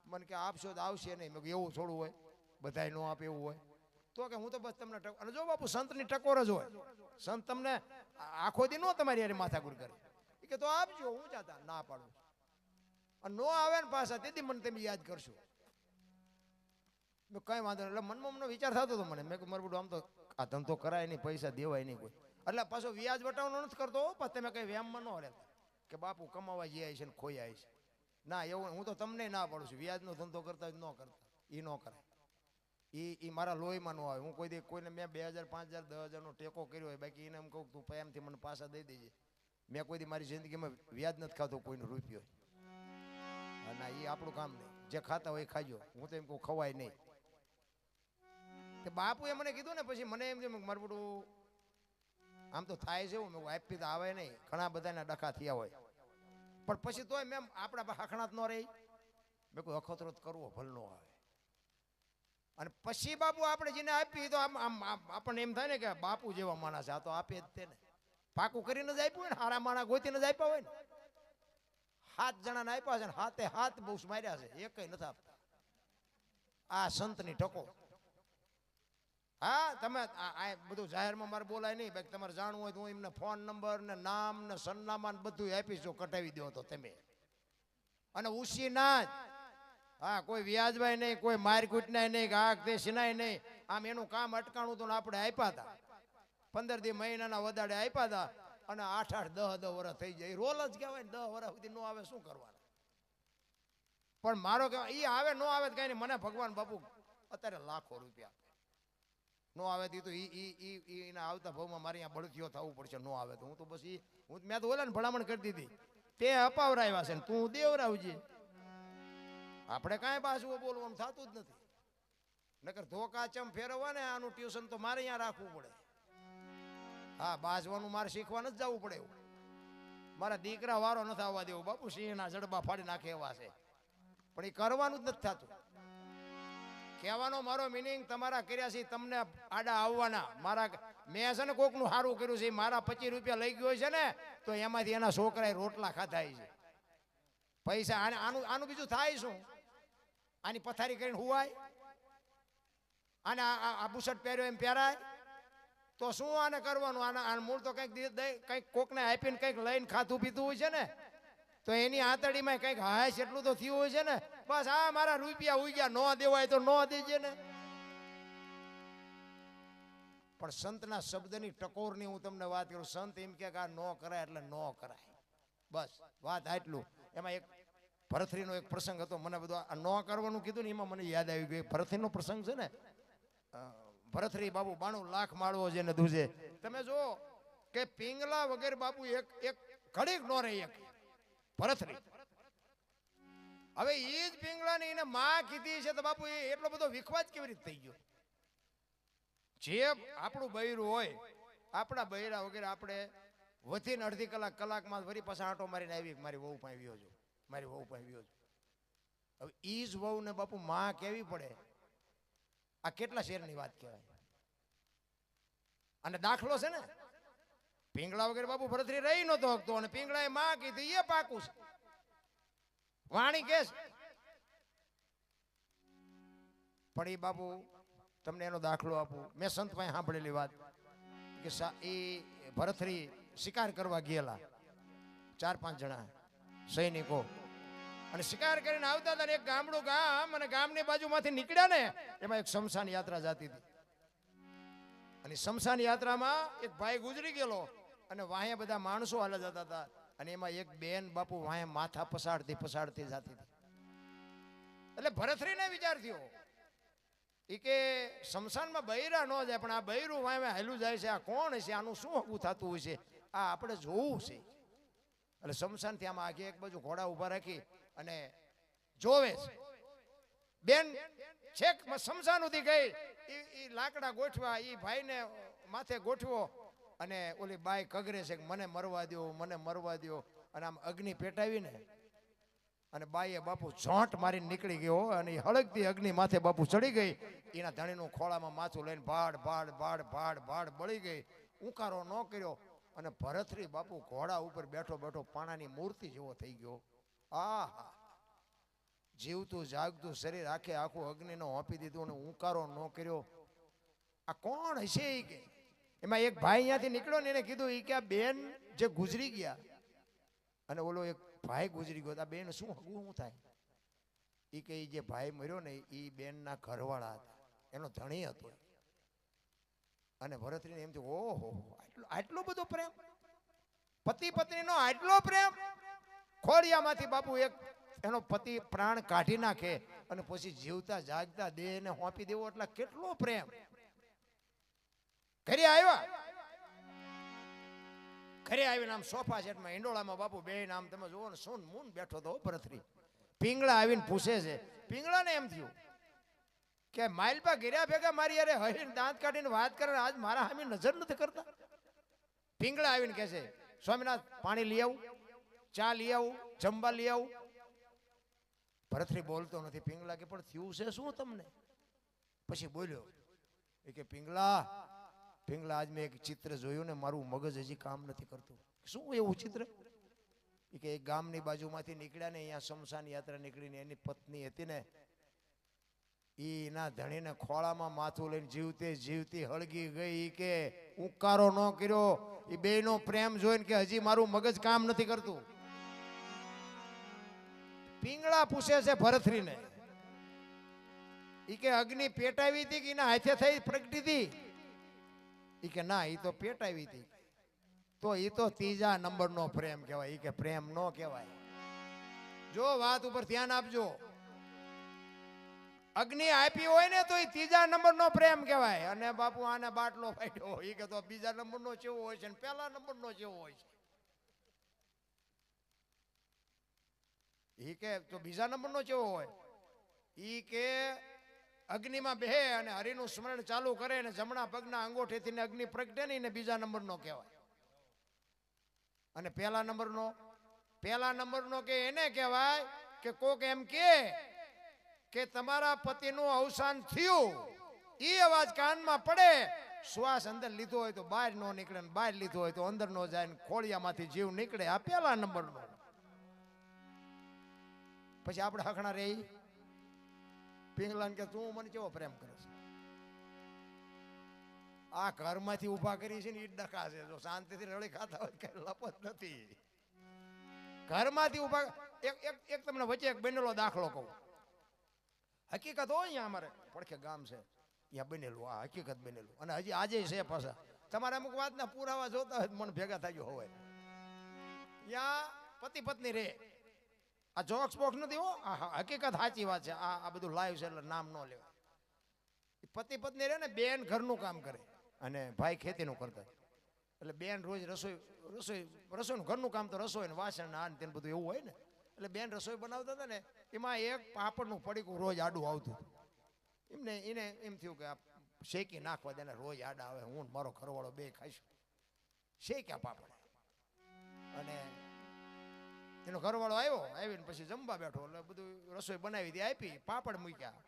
મને કે આપશો તો આવશે નહીં. મેં એવું થોડું હોય, બધાય ન આપે એવું હોય? તો કે હું તો બસ તમને અને જો બાપુ સંતની ટકોર જ હોય. સંત તમને આખો દી નો તમારી યાર માથાકૂટ કરે. એ કે તો આપજો, હું ચાહતા ના પાડું. અને નો આવે ને પાછા તેથી મને તમે યાદ કરશો. કઈ વાંધો નહીં. એટલે મનમાં મને વિચાર થતો હતો મને. મેં કે મારું આમ તો આ ધંધો કરાય નહીં, પૈસા દેવાય નહીં કોઈ. એટલે પાછો વ્યાજ વટાવવાનો નથી કરતો. પણ તમે કઈ વ્યામમાં ન રહેતા કે બાપુ કમાવા જાય છે ને ખોઈ જાય છે. ના એવું હું તો તમને ના પાડું છું. વ્યાજનો ધંધો કરતા હોય ન કરતા, એ ન કરાય. એ મારા લોહીમાં ન આવે. હું કોઈ દે કોઈને મેં 2000 5000 10,000 નો ટેકો કર્યો હોય, બાકી એને એમ કહું તું પ્રેમથી મને પાછા દઈ દેજે. મેં કોઈ દી મારી જિંદગીમાં વ્યાજ નથી ખાતો કોઈનો રૂપિયો. ના એ આપણું કામ નહીં. જે ખાતા હોય એ ખાજો. હું તો એમ કહું ખવાય નહીં. બાપુએ મને કીધું ને પછી મને એમ છે મારું બધું આમ તો થાય છે એવું. મેં આપી તો આવે નહીં, ઘણા બધાના ડખા થયા હોય, પણ પછી તોય મેમ આપણા પાસે હખણાત ન રહી. મેં કોઈ અખતરો કરવો ભલ ન આવે. અને પછી બાપુ આપણે જેને આપી તો આમ આપણને એમ થાય ને કે બાપુ જેવા માણસ આ તો આપે જ તે ને. પાકું કરીને જ આપ્યું હોય ને, હારા માણા ગોતીને જ આપ્યા હોય ને. 7 જણાને આપ્યા છે ને 7 બહુ માર્યા છે, એકય નથી આપતા. આ સંતની ટકો. હા તમે બધું જાહેરમાં મારે બોલાય નહીં. બાકી તમારે જાણવું હોય તો હું એમને ફોન નંબર ને નામ ને સરનામા બધું આપીશ, જો કટાવી દો તો તમે. અને ઉસી ના જ. હા કોઈ વ્યાજભાઈ નહીં, કોઈ મારકૂટનાય નહીં, ગાક તે સિનાય નહીં. આમ એનું કામ અટકાણું તો આપણે આપ્યા હતા. 15 દી મહિનાના વદાડે આપ્યા હતા. અને 8-8 10 વર્ષ થઈ જાય. રોલ જ કહેવાય ને. 10 વર્ષ સુધી ન આવે શું કરવાનું? પણ મારો કહેવાય એ આવે ન આવે કઈ નહીં. મને ભગવાન બાપુ અત્યારે લાખો રૂપિયા. નો આવે તો એના આવતા ભાવમાં મારે અહીંયા બળકીઓ થવું પડશે. નો આવે તો હું તો બસ મેં તો ઓલા ને ભલામણ કરી દીધી, તે અપાવરાવ્યા છે ને તું દેવરાવજે. આપણે કાંઈ પાછું બોલવાનું થતું જ નથી. નકર ધોકા ચમ ફેરવવા ને આનું ટ્યુશન તો મારે અહીંયા રાખવું પડે. હા, બાજવાનું મારે શીખવા નથી જવું પડે એવું. મારા દીકરા વારો નથી આવવા દેવો. બાપુ સિંહના જડબા ફાડી નાખે એવા છે, પણ એ કરવાનું જ નથી થતું. કહેવાનો મારો મિનિંગ તમારા કર્યા છે તમને આડા આવવાના. મેં છે ને કોકનું સારું કર્યું છે, મારા 25 રૂપિયા લઈ ગયો છે ને તો એમાંથી એના છોકરાએ રોટલા ખાધા છે. પૈસા આનું બીજું થાય શું? આની પથારી કરીને હુવાય? આને આ બુશર્ટ પહેર્યો એમ પહેરાય? તો શું આને કરવાનું? આના મૂળ તો કંઈક કોકને આપીને કંઈક લઈને ખાતું પીતું હોય છે ને, તો એની આંતડીમાં કંઈક હાશ એટલું તો થયું હોય છે ને. બસ આ મારા રૂપિયા ઉઈ ગયા, નો દેવાય તો નો દેજે ને. પણ સંતના શબ્દની ટકોરની હું તમને વાત કરું. સંત એમ કે આ નો કરાય એટલે નો કરાય, બસ વાત આટલું. એમાં એક ભરથરીનો એક પ્રસંગ હતો. મને બધું આ નો કરવાનું કીધું ને એમાં મને યાદ આવી ગયું. ભરથરીનો પ્રસંગ છે ને, ભરથરી બાપુ 92 લાખ માળવો જેને દૂજે. તમે જો કે પિંગલા વગેરે બાપુ એક ઘડીક નો રહી એક ભરથરી. હવે એ જ પિંગલાની એને માં કીધી છે તો બાપુ એ એટલો બધો વિખવાજ કેવી રીતે થઈ ગયો? જે આપણું બૈરું હોય, આપણા બૈરા વગેરે આપણે વધીને અડધી કલાકમાં વળી પાછા આંટો મારીને આવી મારી વહુ પાસે આવ્યો છું, મારી વહુ પાસે આવ્યો છું. હવે એ જ વહુ ને બાપુ માં કેવી પડે? આ કેટલા શેરની વાત કહેવાય. અને દાખલો છે ને, પિંગલા વગેરે બાપુ ભરતરી રહી નતો હકતો અને પિંગળાએ માં કીધી એ પાકું છે. વાણી કે પણ એ બાપુ તમને એનો દાખલો આપું. મેં સંત પાસે સાંભળેલી વાત કે એ ભરતરી શિકાર કરવા ગયેલા 4-5 જણા સૈનિકો, અને શિકાર કરીને આવતા હતા. એક ગામડું ગામ, અને ગામની બાજુમાંથી નીકળ્યા ને એમાં એક શમશાન યાત્રા જતી હતી. અને શમશાન યાત્રામાં એક ભાઈ ગુજરી ગયેલો અને વાહે બધા માણસો હાલે જતા હતા. અને એમાં એક બેન બાપુ વાહે માથા પસાડતી જતી હતી. એટલે ભરથરીને વિચાર થયો એ કે શમશાનમાં બૈરા ન જાય, પણ આ બૈરું વાહે હાલ્યું જાય છે, આ કોણ છે? આનું શું હકું થતું હોય છે? આ આપણે જોવું છે. એટલે શમશાનથી આમાં આખી એક બાજુ ઘોડા ઉભા રાખી અને જોવે છે. બેન છેક શમશાન સુધી ગઈ, એ લાકડા ગોઠવા, એ ભાઈને માથે ગોઠવો, અને ઓલી બાઈ કગરે છે કે મને મરવા દો, મને મરવા દો. અને આમ અગ્નિ પેટાવીને અને બાઈએ બાપુ ઝોંટ મારીને નીકળી ગયો. અને એ હળગતી અગ્નિ માથે બાપુ ચડી ગઈ. એના ધણીનું ખોળામાં માથું લઈને ભાડ ભાડ ભાડ ભાડ ભાડ બળી ગઈ. ઉકારો ન કર્યો. અને ભરથરી બાપુ ઘોડા ઉપર બેઠો બેઠો પાણાની મૂર્તિ જેવો થઈ ગયો. આહા, જીવતું જાગતું શરીર આખે આખું અગ્નિનો હોપી દીધું અને ઉકારો ન કર્યો. આ કોણ હશે? એ કે એમાં એક ભાઈ અહીંયાથી નીકળ્યો ને એને કીધું એ કે આ બેન જે ગુજરી ગયા, અને ઓલો એક ભાઈ ગુજરી ગયો, આ બેન શું હગું થાય? એ કે જે ભાઈ મર્યો ને એ બેનના ઘરવાળા હતા, એનો ધણી હતો. અને ભરતરીને એમ થયું, ઓહો, આટલો બધો પ્રેમ, પતિ પત્નીનો આટલો પ્રેમ! ખોડિયામાંથી બાપુ એક એનો પતિ પ્રાણ કાઢી નાખે અને પછી જીવતા જાગતા દેહને હોપી દેવો, એટલે કેટલો પ્રેમ! ઘરે આવ્યા, ઘરે આવીને આમ સોફા સેટમાં ઈંડોળામાં બાપુ બે નામ તમે જુઓ ને, સોન મૂન બેઠો તો ભરતરી. પિંગળા આવીને પૂછે છે. પિંગળાને એમ થયું કે માઇલપા ગિર્યા ભેગા મારી યારે હરીને દાંત કાઢીને વાત કરે, આજ મારા સામે નજર નથી કરતા. પિંગળા આવીને કહે છે, સ્વામિનાથ પાણી લઈ આવું, ચા લઈ આવું, જમવા લઈ આવું. ભરતરી બોલતો નથી. પિંગળા કે પણ થયું છે શું તમને? પછી બોલ્યો એ કે પિંગળા આજ મેં એક ચિત્ર જોયું ને મારું મગજ હજી કામ નથી કરતું. શું એવું ચિત્ર? એ કે એક ગામની બાજુમાંથી નીકળ્યા ને અહીંયા શમશાન યાત્રા નીકળીને એની પત્ની હતી ને, એના ધણીને ખોળામાં માથું લઈને જીવતે જીવતી હળગી ગઈ. કે ઉકારો ન કર્યો. એ બેનો પ્રેમ જોઈને કે હજી મારું મગજ કામ નથી કરતું. પિંગળા પૂછે છે ભરથરીને, ઈ કે અગ્નિ પેટાવી હતી કે એના હાથે થઈ પ્રગટી હતી? ઈ કે ના, ઈ તો પેટાવી હતી. તો ઈ તો ત્રીજા નંબરનો પ્રેમ કહેવાય. ઈ કે પ્રેમ નો કહેવાય. જો વાત ઉપર ધ્યાન આપજો. અગ્નિ આપી હોય ને તો એ ત્રીજા નંબરનો પ્રેમ કહેવાય. અને બાપુ આને બાટલો ફાટ્યો એ કે તો બીજા નંબરનો કેવો હોય છે ને પહેલા નંબરનો કેવો હોય છે. ઈ કે તો બીજા નંબરનો કેવો હોય. ઈ કે અગ્નિમાં બેહે અને હરિનું સ્મરણ ચાલુ કરે અને જમણા પગના અંગોઠેથી અગ્નિ પ્રગટે ને બીજા નંબરનો કહેવાય. અને પહેલા નંબરનો કે એને કહેવાય કે કોક એમ કે તમારા પતિનું અવસાન થયું, એ અવાજ કાનમાં પડે, શ્વાસ અંદર લીધો હોય તો બહાર નો નીકળે, બહાર લીધો હોય તો અંદર નો જાય, ખોળિયામાંથી જીવ નીકળે. આ પહેલા નંબરનો. પછી આપણે હખણા રે પિંગલાને કે તું મને કેવો પ્રેમ કરે છે. આ ઘરમાંથી ઉભા કરી છે ને એ ડખા છે. જો શાંતિથી રળી ખાતા હોય કઈ લપત નથી. ઘરમાંથી ઉભા એક તમને વચ્ચે એક બનેલો દાખલો કહું. હકીકત હોય અહીંયા અમારે પડખે ગામ છે અહીંયા બનેલું. આ હકીકત બનેલું અને હજી આજે છે. પાછા તમારે અમુક વાતના પુરાવા જોતા હોય મને ભેગા થાય હોય. ત્યાં પતિ પત્ની રે. આ જોક્સ બોક્સ નથી હો, હકીકત સાચી વાત છે. આ બધું લાઈવ છે એટલે નામ ન લેવાય. પતિ પત્ની રે ને બેન ઘરનું કામ કરે અને ભાઈ ખેતીનું કરતા. એટલે બેન રોજ રસોઈનું ઘરનું કામ તો રસોઈ ને વાસણ ને આન તેનું બધું એવું હોય ને. એટલે બેન રસોઈ બનાવતા હતા ને એમાં એક પાપડનું પડીકું રોજ આડું આવતું. એને એમ થયું કે આ શેકી નાખવા દે, રોજ આડા આવે, હું મારો ઘરવાળો બે ખાઈશું. શેક્યા પાપડ અને એનો ઘરવાળો આવીને પછી જમવા બેઠો. એટલે બધું રસોઈ બનાવી હતી, આપી, પાપડ મૂક્યા.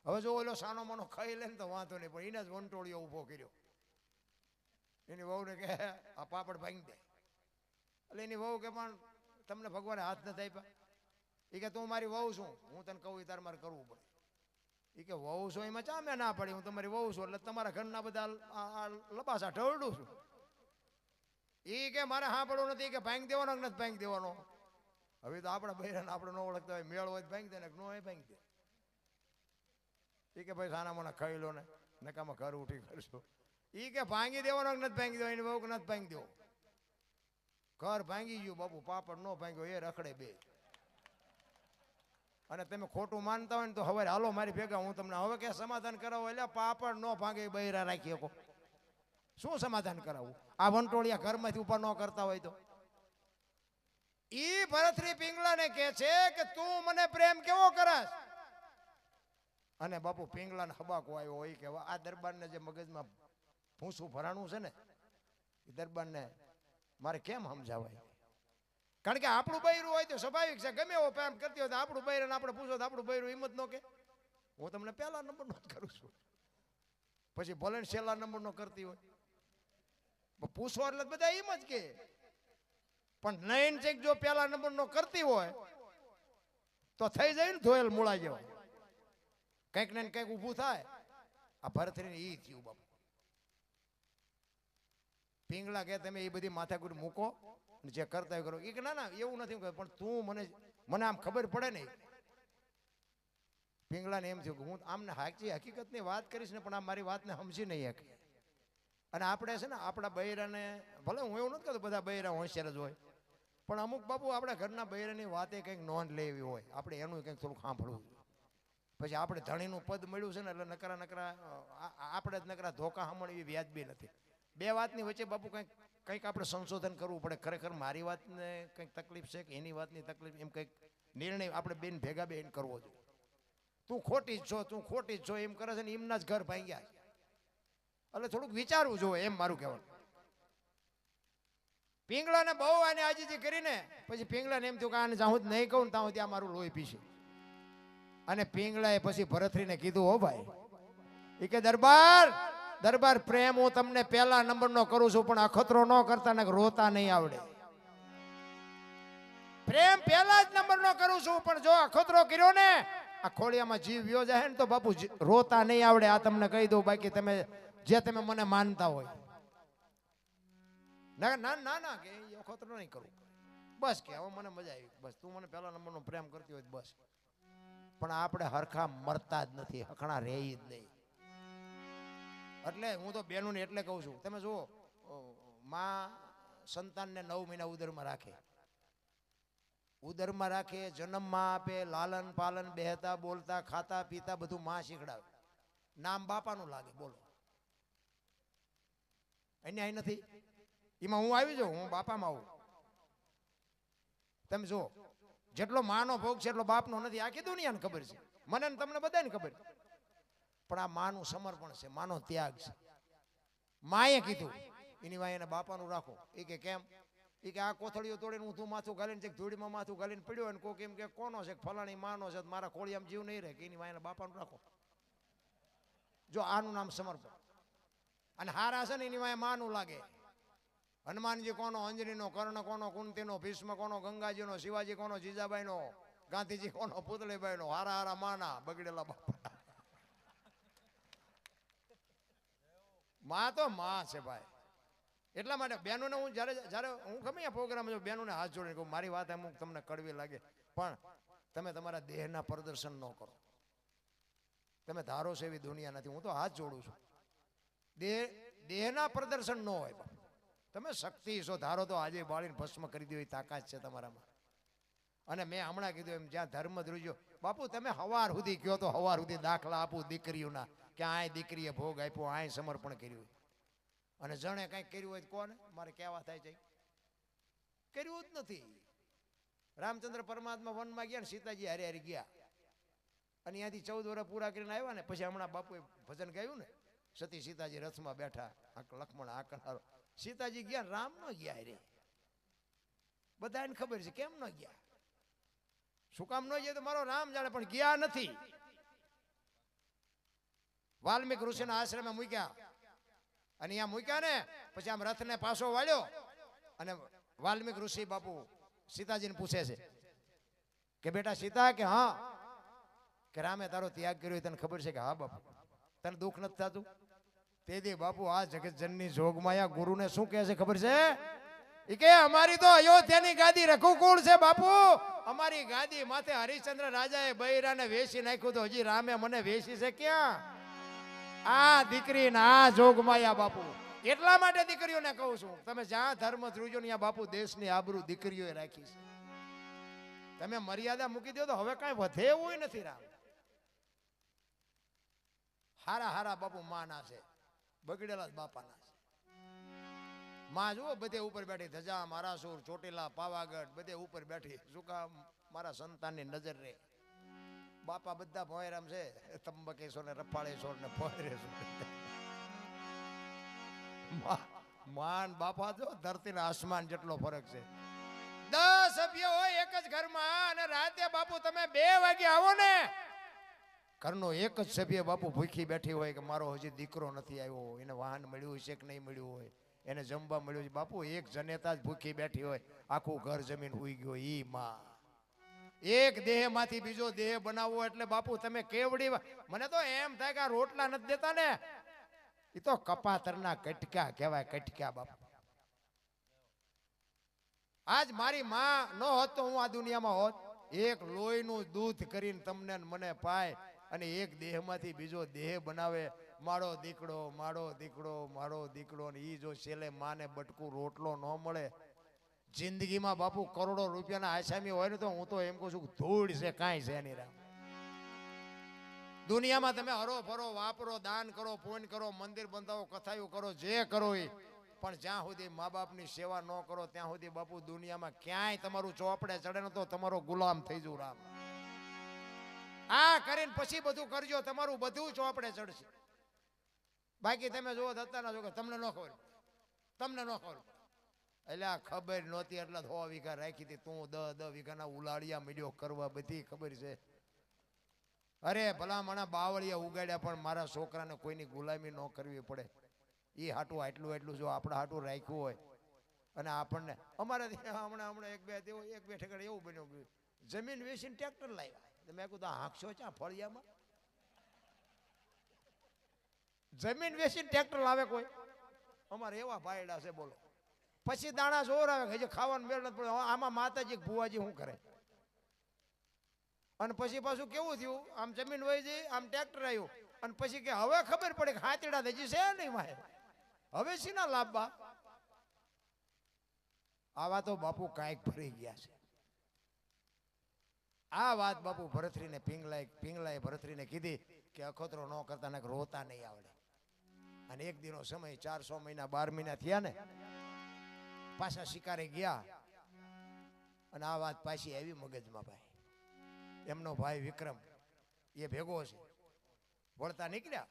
હવે જો ઓલો સાનો માનો ખાઈ લે ને તો વાંધો નહીં, પણ એને જ વંટોળીઓ ઊભો કર્યો. એની વહુને કે આ પાપડ ભાંગી દે. એટલે એની વહુ કે પણ તમને ભગવાને હાથ નથી આપ્યા. એ કે તું મારી વહુ છું, હું તને કહું તારે મારે કરવું પડે. એ કે વહુ છો એમાં ચા મેં ના પડી, હું તમારી વહુ છું એટલે તમારા ઘરના બધા લબાસા ઢળડું છું. એ કે મારે હા પડવું નથી, કે ભાંગી દેવાનો નથી ભાંગી દેવાનો. હવે તો આપણા બૈરાને આપણે ન ઓળખતા હોય, મેળ હોય ભાંગી દે ને ન હોય ભાંગી દે. એ કે ભાઈ સાના મને ખાઈ લો ને નકામાં ઘર ઉઠી કરશો. એ કે ભાંગી દેવાનો નથી ભાંગી દેવો, એની બહુ નથી ભાંગી દેવો. ઘર ભાંગી ગયું બાપુ, પાપડ નો ભાંગ્યો એ રખડે બે. અને તમે ખોટું માનતા હોય ને તો હવે હાલો મારી ભેગા, હું તમને હવે કે સમાધાન કરાવો. એટલે પાપડ નો ભાંગે બૈરા રાખી શકો. શું સમાધાન કરાવવું? આ વંટોળિયા ઘરમાંથી ઉપર ન કરતા હોય તો. ઈ ભરતરી પિંગલાને કે છે કે તું મને પ્રેમ કેવો કરસ. અને બાપુ પિંગલાને હબાકો આવ્યો હોય કે આ દરબારને જે મગજમાં ભૂસું ભરાણું છે ને એ દરબારને મારે કેમ સમજાવાય. કારણ કે આપણું બૈરું હોય તો સ્વાભાવિક છે, ગમે એવો પ્રેમ કરતી હોય તો આપણું બૈરાને આપણે પૂછો તો આપણું બૈરું હિંમત ન કે હું તમને પહેલા નંબરનો જ કરું છું. પછી ભલે છેલ્લા નંબરનો કરતી હોય પૂછો એટલે બધા એમ જ કે. પણ નયન ચેક જો પહેલા નંબરનો કરતી હોય તો થઈ જાય ને ધોયેલ મૂળા જેવા. કંઈક ને કંઈક ઊભું થાય. આ ભરતરીને ઈ થયું બાપુ. પિંગલા કે તમે એ બધી માથાકૂટ મૂકો, જે કરતા કરો. એ કે ના ના એવું નથી, પણ તું મને આમ ખબર પડે ને. પિંગલાને એમ થયું કે હું આમને સાચી હકીકતની વાત કરીશ ને પણ આ મારી વાતને સમજી નહીં શકે. અને આપણે છે ને આપણા બૈરાને, ભલે હું એવું નથી કહેતો બધા બૈરા હોશિયાર જ હોય, પણ અમુક બાપુ આપણા ઘરના બૈરાની વાતે કંઈક નોંધ લેવી હોય, આપણે એનું કંઈક થોડું સાંભળવું. પછી આપણે ધણીનું પદ મળ્યું છે ને એટલે નકરા આપણે જ નકરા ધોકા સાંભળવી વ્યાજબી નથી. બે વાતની વચ્ચે બાપુ કંઈક આપણે સંશોધન કરવું પડે. ખરેખર મારી વાતને કંઈક તકલીફ છે કે એની વાતની તકલીફ, એમ કંઈક નિર્ણય આપણે બેન ભેગા બેન કરવો જોઈએ. તું ખોટી જ છો એમ કરે છે ને એમના જ ઘર ભાંગ્યા. એટલે થોડુંક વિચારવું જોઈએ એમ મારું કહેવાનું. પિંગલાને બહુ આને આજીજી કરીને પછી પિંગલાને એમ થયું કે આને જ્યાં હું નહીં કહું ત્યાં ત્યાં મારું લોહી પીશે. અને પિંગલાએ પછી ભરતરીને કીધું હો ભાઈ, એ કે દરબાર પ્રેમ હું તમને પહેલા નંબરનો કરું છું, પણ અખતરો ન કરતા ને રોતા નહીં આવડે. પ્રેમ પહેલા જ નંબરનો કરું છું, પણ જો અખતરો કર્યો ને આ ખોળિયામાં જીવ વ્યો જાય ને તો બાપુ રોતા નહીં આવડે. આ તમને કહી દઉં. બાકી તમે મને માનતા હોય ના ના ના ના કે અખતરો નહીં કરું બસ, કે હવે મને મજા આવી બસ, તું મને પહેલા નંબરનો પ્રેમ કરતી હોય બસ. પણ આપણે હરખા મરતા જ નથી, હખણા રહે જ નહીં. એટલે હું તો બહેનોને એટલે કહું છું, તમે જુઓ માં સંતાનને 9 મહિના ઉદરમાં રાખે, ઉદરમાં રાખે, જન્મમાં આપે, લાલન પાલન, બેહતા બોલતા ખાતા પીતા બધું માં શીખડાવે. નામ બાપાનું લાગે, બોલો અન્યાય નથી? એમાં હું આવી જાઉં, હું બાપામાં આવું. તમે જો જેટલો માનો ભોગ છે એટલો બાપનો નથી, આખી દુનિયાને ખબર છે, મને ને તમને બધાને ખબર. પણ આ માનું સમર્પણ છે, માનો ત્યાગ છે. માએ કીધું એની વાય એને બાપાનું રાખો. એ કે કેમ? એ કે આ કોથળીઓ તોડીને હું તું માથું ઘાલીને ધૂળીમાં માથું ઘાલીને પડ્યો અને કોક એમ કે કોનો છે, ફલાણી માનો છે, મારા ખોળિયામાં જીવ નહીં રહે, કે એની વાય એને બાપાનું રાખો. જો આનું નામ સમર્પણ. અને હારા છે ને એની વાય માનું લાગે. હનુમાનજી કોનો? અંજનીનો. કર્ણ કોનો? કુંતીનો. ભીષ્મ કોનો? ગંગાજીનો. શિવાજી કોનો? જીજાબાઈનો. ગાંધીજી કોનો? પુતળીબાઈનો. હારા હારા માના બગડેલા બાપા. માં તો માં છે ભાઈ. એટલા માટે બહેનોને હું જ્યારે હું ગમે આ પ્રોગ્રામ જો બહેનોને હાથ જોડીને કહું, મારી વાત અમુક તમને કડવી લાગે પણ તમે તમારા દેહના પ્રદર્શન ન કરો. તમે ધારો છો એવી દુનિયા નથી. હું તો હાથ જોડું છું. દેહના પ્રદર્શન ન હોય. તમે શક્તિ છો, ધારો તો આજે બાળીને ભસ્મ કરી દો એ તાકાત છે તમારામાં. અને મેં હમણાં કીધું એમ, જ્યાં ધર્મ ધ્રુજો બાપુ તમે હવાર સુધી કયો તો હવાર સુધી દાખલા આપું દીકરીઓના, કે આય દીકરીએ ભોગ આપ્યો, આય સમર્પણ કર્યું. અને જણે કંઈક કર્યું હોય કોને મારે કહેવા થાય છે? કર્યું જ નથી. રામચંદ્ર પરમાત્મા વનમાં ગયા ને સીતાજી હારે હારી ગયા અને ત્યાંથી 14 વર્ષ પૂરા કરીને આવ્યા ને પછી હમણાં બાપુએ ભજન ગાયું ને, સતી સીતાજી રથમાં બેઠા, લક્ષ્મણ આકનારો. સીતાજી ગયા, રામ ન ગયા રે. બધાને ખબર છે કેમ ન ગયા, શું કામ ન ગયા તો મારો રામ જાણે, પણ ગયા નથી. વાલ્મીક ઋષિના આશ્રમે મૂક્યા અને અહીંયા મૂક્યા ને પછી આમ રથને પાછો વાળ્યો અને વાલ્મીક ઋષિ બાપુ સીતાજીને પૂછે છે કે બેટા સીતા, કે હા, કે રામે તારો ત્યાગ કર્યો તને ખબર છે? કે હા બાપુ. તને દુઃખ નથી થતું? તે દે બાપુ આ જગતજનની જોગમાયા ગુરુને શું કહે છે ખબર છે? એ કે અમારી તો અયોધ્યાની ગાદી રઘુકુળ છે બાપુ. અમારી ગાદી માથે હરિશ્ચંદ્ર રાજાએ બૈરાને વેચી નાખ્યું, તો હજી રામે મને વેચી છે ક્યાં? આ દીકરી ના જોગમાયા બાપુ. એટલા માટે દીકરીઓને કહું છું, તમે જ્યાં ધર્મ ધ્રુજો ત્યાં બાપુ દેશની આબરૂ દીકરીઓએ રાખી છે. તમે મર્યાદા મૂકી દો તો હવે કાંઈ વધે એવું નથી. રામ હારા હારા બાપુ માના છે, બગડેલા બાપાના છે. માં જુઓ બધે ઉપર બેઠી, ધજા મારાસુર ચોટીલા પાવાગઢ બધે ઉપર બેઠી. શું કામ? મારા સંતાનની નજર રે. બાપા બધા ભોયરામ છે, તંબકેશ્વર ને રફાળેશ્વર ને ભોયરેશ્વર. માન બાપા જો ધરતી ને આસમાન જેટલો ફરક છે. 10 સભ્યો હોય એક જ ઘરમાં અને રાતે બાપુ તમે 2 વાગે આવો ને, ઘરનો એક જ સભ્ય બાપુ ભૂખી બેઠી હોય કે મારો હજી દીકરો નથી આવ્યો, એને વાહન મળ્યું છે કે નહીં મળ્યું હોય, એને જમવા મળ્યું છે. બાપુ એક જનેતા જ ભૂખી બેઠી હોય, આખું ઘર જમીન હુઈ ગયો. ઈ માં એક દેહ માંથી બીજો દેહ બનાવવો એટલે બાપુ તમે કેવડી. મને તો એમ થાય કે આ રોટલા નથી દેતા ને, એ તો કપાતરના કટકા કહેવાય, કટકા બાપુ. આજ મારી માં ન હોત તો હું આ દુનિયામાં હોત. એક લોહીનું દૂધ કરીને તમને મને પાય અને એક દેહમાંથી બીજો દેહ બનાવે. મારો દીકડો, મારો દીકડો, મારો દીકડો. ને ઈ જો છેલ્લે માને બટકું રોટલો ન મળે જિંદગીમાં બાપુ, કરોડો રૂપિયાના આસામી હોય ને તો હું તો એમ કહું છું ધૂળ છે, કાંઈ છે નહીં. રામ દુનિયામાં તમે હરો ફરો, વાપરો, દાન કરો, પુણ્ય કરો, મંદિર બંધાવો, કથાયું કરો, જે કરો એ, પણ જ્યાં સુધી મા બાપની સેવા ન કરો ત્યાં સુધી બાપુ દુનિયામાં ક્યાંય તમારું ચોપડે ચડે ને તો તમારો ગુલામ થઈ જવું. રામ આ કરીને પછી બધું કરજો, તમારું બધું ચોપડે ચડશે. બાકી તમે જુઓ દત્તાના જો કે તમને ન ખબર, તમને ન ખબર. એટલે આ ખબર નહોતી એટલે 100 વીઘા રાખી હતી. તું 10 વીઘાના ઉલાળિયા મીડિયો કરવા, બધી ખબર છે. અરે ભલા મને બાવળિયા ઉગાડ્યા પણ મારા છોકરાને કોઈની ગુલામી ન કરવી પડે. એ હાટું એટલું જો આપણે હાટું રાખ્યું હોય અને આપણને અમારે હમણાં એક બે ઠેકાણે એવું બન્યું, જમીન વેચીને ટ્રેક્ટર લાવ્યા. મેં કીધું હાંકશો ચા ફળિયામાં? જમીન વેચીને ટ્રેક્ટર લાવે કોઈ? અમારે એવા ભાઈડા છે બોલો. પછી દાણા જોર આવે કે ખાવાનું મેળ નથી પડે. આમાં માતાજી ભુવાજી શું કરે? અને પછી પાછું કેવું થયું, આમ જમીન વહી જઈ, આમ ટ્રેક્ટર આવ્યું અને પછી કે હવે ખબર પડે કે હાથીડા હજી છે નહીં માહે, હવે શીના લાભ? આવા તો બાપુ કાંઈક ફરી ગયા છે. આ વાત બાપુ ભરથરીને પિંગલાએ ભરથરીને કીધી કે અખોતરો ન કરતા ને રોતા નહીં આવડે. અને એક દિનો સમય 400 મહિના 12 મહિના થયા ને પાછા શિકારે ગયા અને આ વાત પાછી આવી મગજમાં. ભાઈ એમનો ભાઈ વિક્રમ એ ભેગો છે, વળતા નીકળ્યા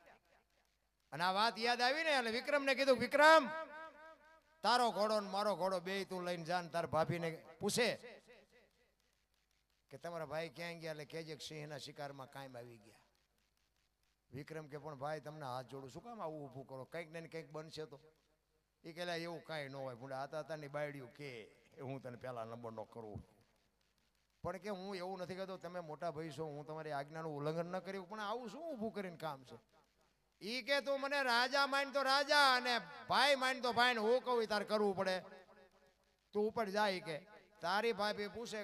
અને આ વાત યાદ આવી ને એટલે વિક્રમને કીધું, વિક્રમ તારો ઘોડો ને મારો ઘોડો બે તું લઈને જાન. તાર ભાભીને પૂછે કે તમારા ભાઈ ક્યાં ગયા, એટલે કહેજે સિંહના શિકારમાં કાયમ આવી ગયા. વિક્રમ કે પણ ભાઈ તમને હાથ જોડું, શું કામ આવું ઊભું કરો, કંઈક ને કંઈક બનશે તો. એ કહેલા એવું કાંઈ ન હોય, ભૂંડા આતાની બાયડીયું કે હું તને પહેલા નંબર નો કરું, પણ કે હું એવું નથી કહેતો, તમે મોટા ભાઈ છો, હું તમારી આજ્ઞાનું ઉલ્લંઘન ન કર્યું, પણ આવું શું ઊભું કરીને કામ છે. ઈ કે તું મને રાજા માન તો રાજા અને ભાઈ માન તો ભાઈ, હું કહું તાર કરવું પડે, તું ઉપર જાય. કે તારી ભાભી પૂછે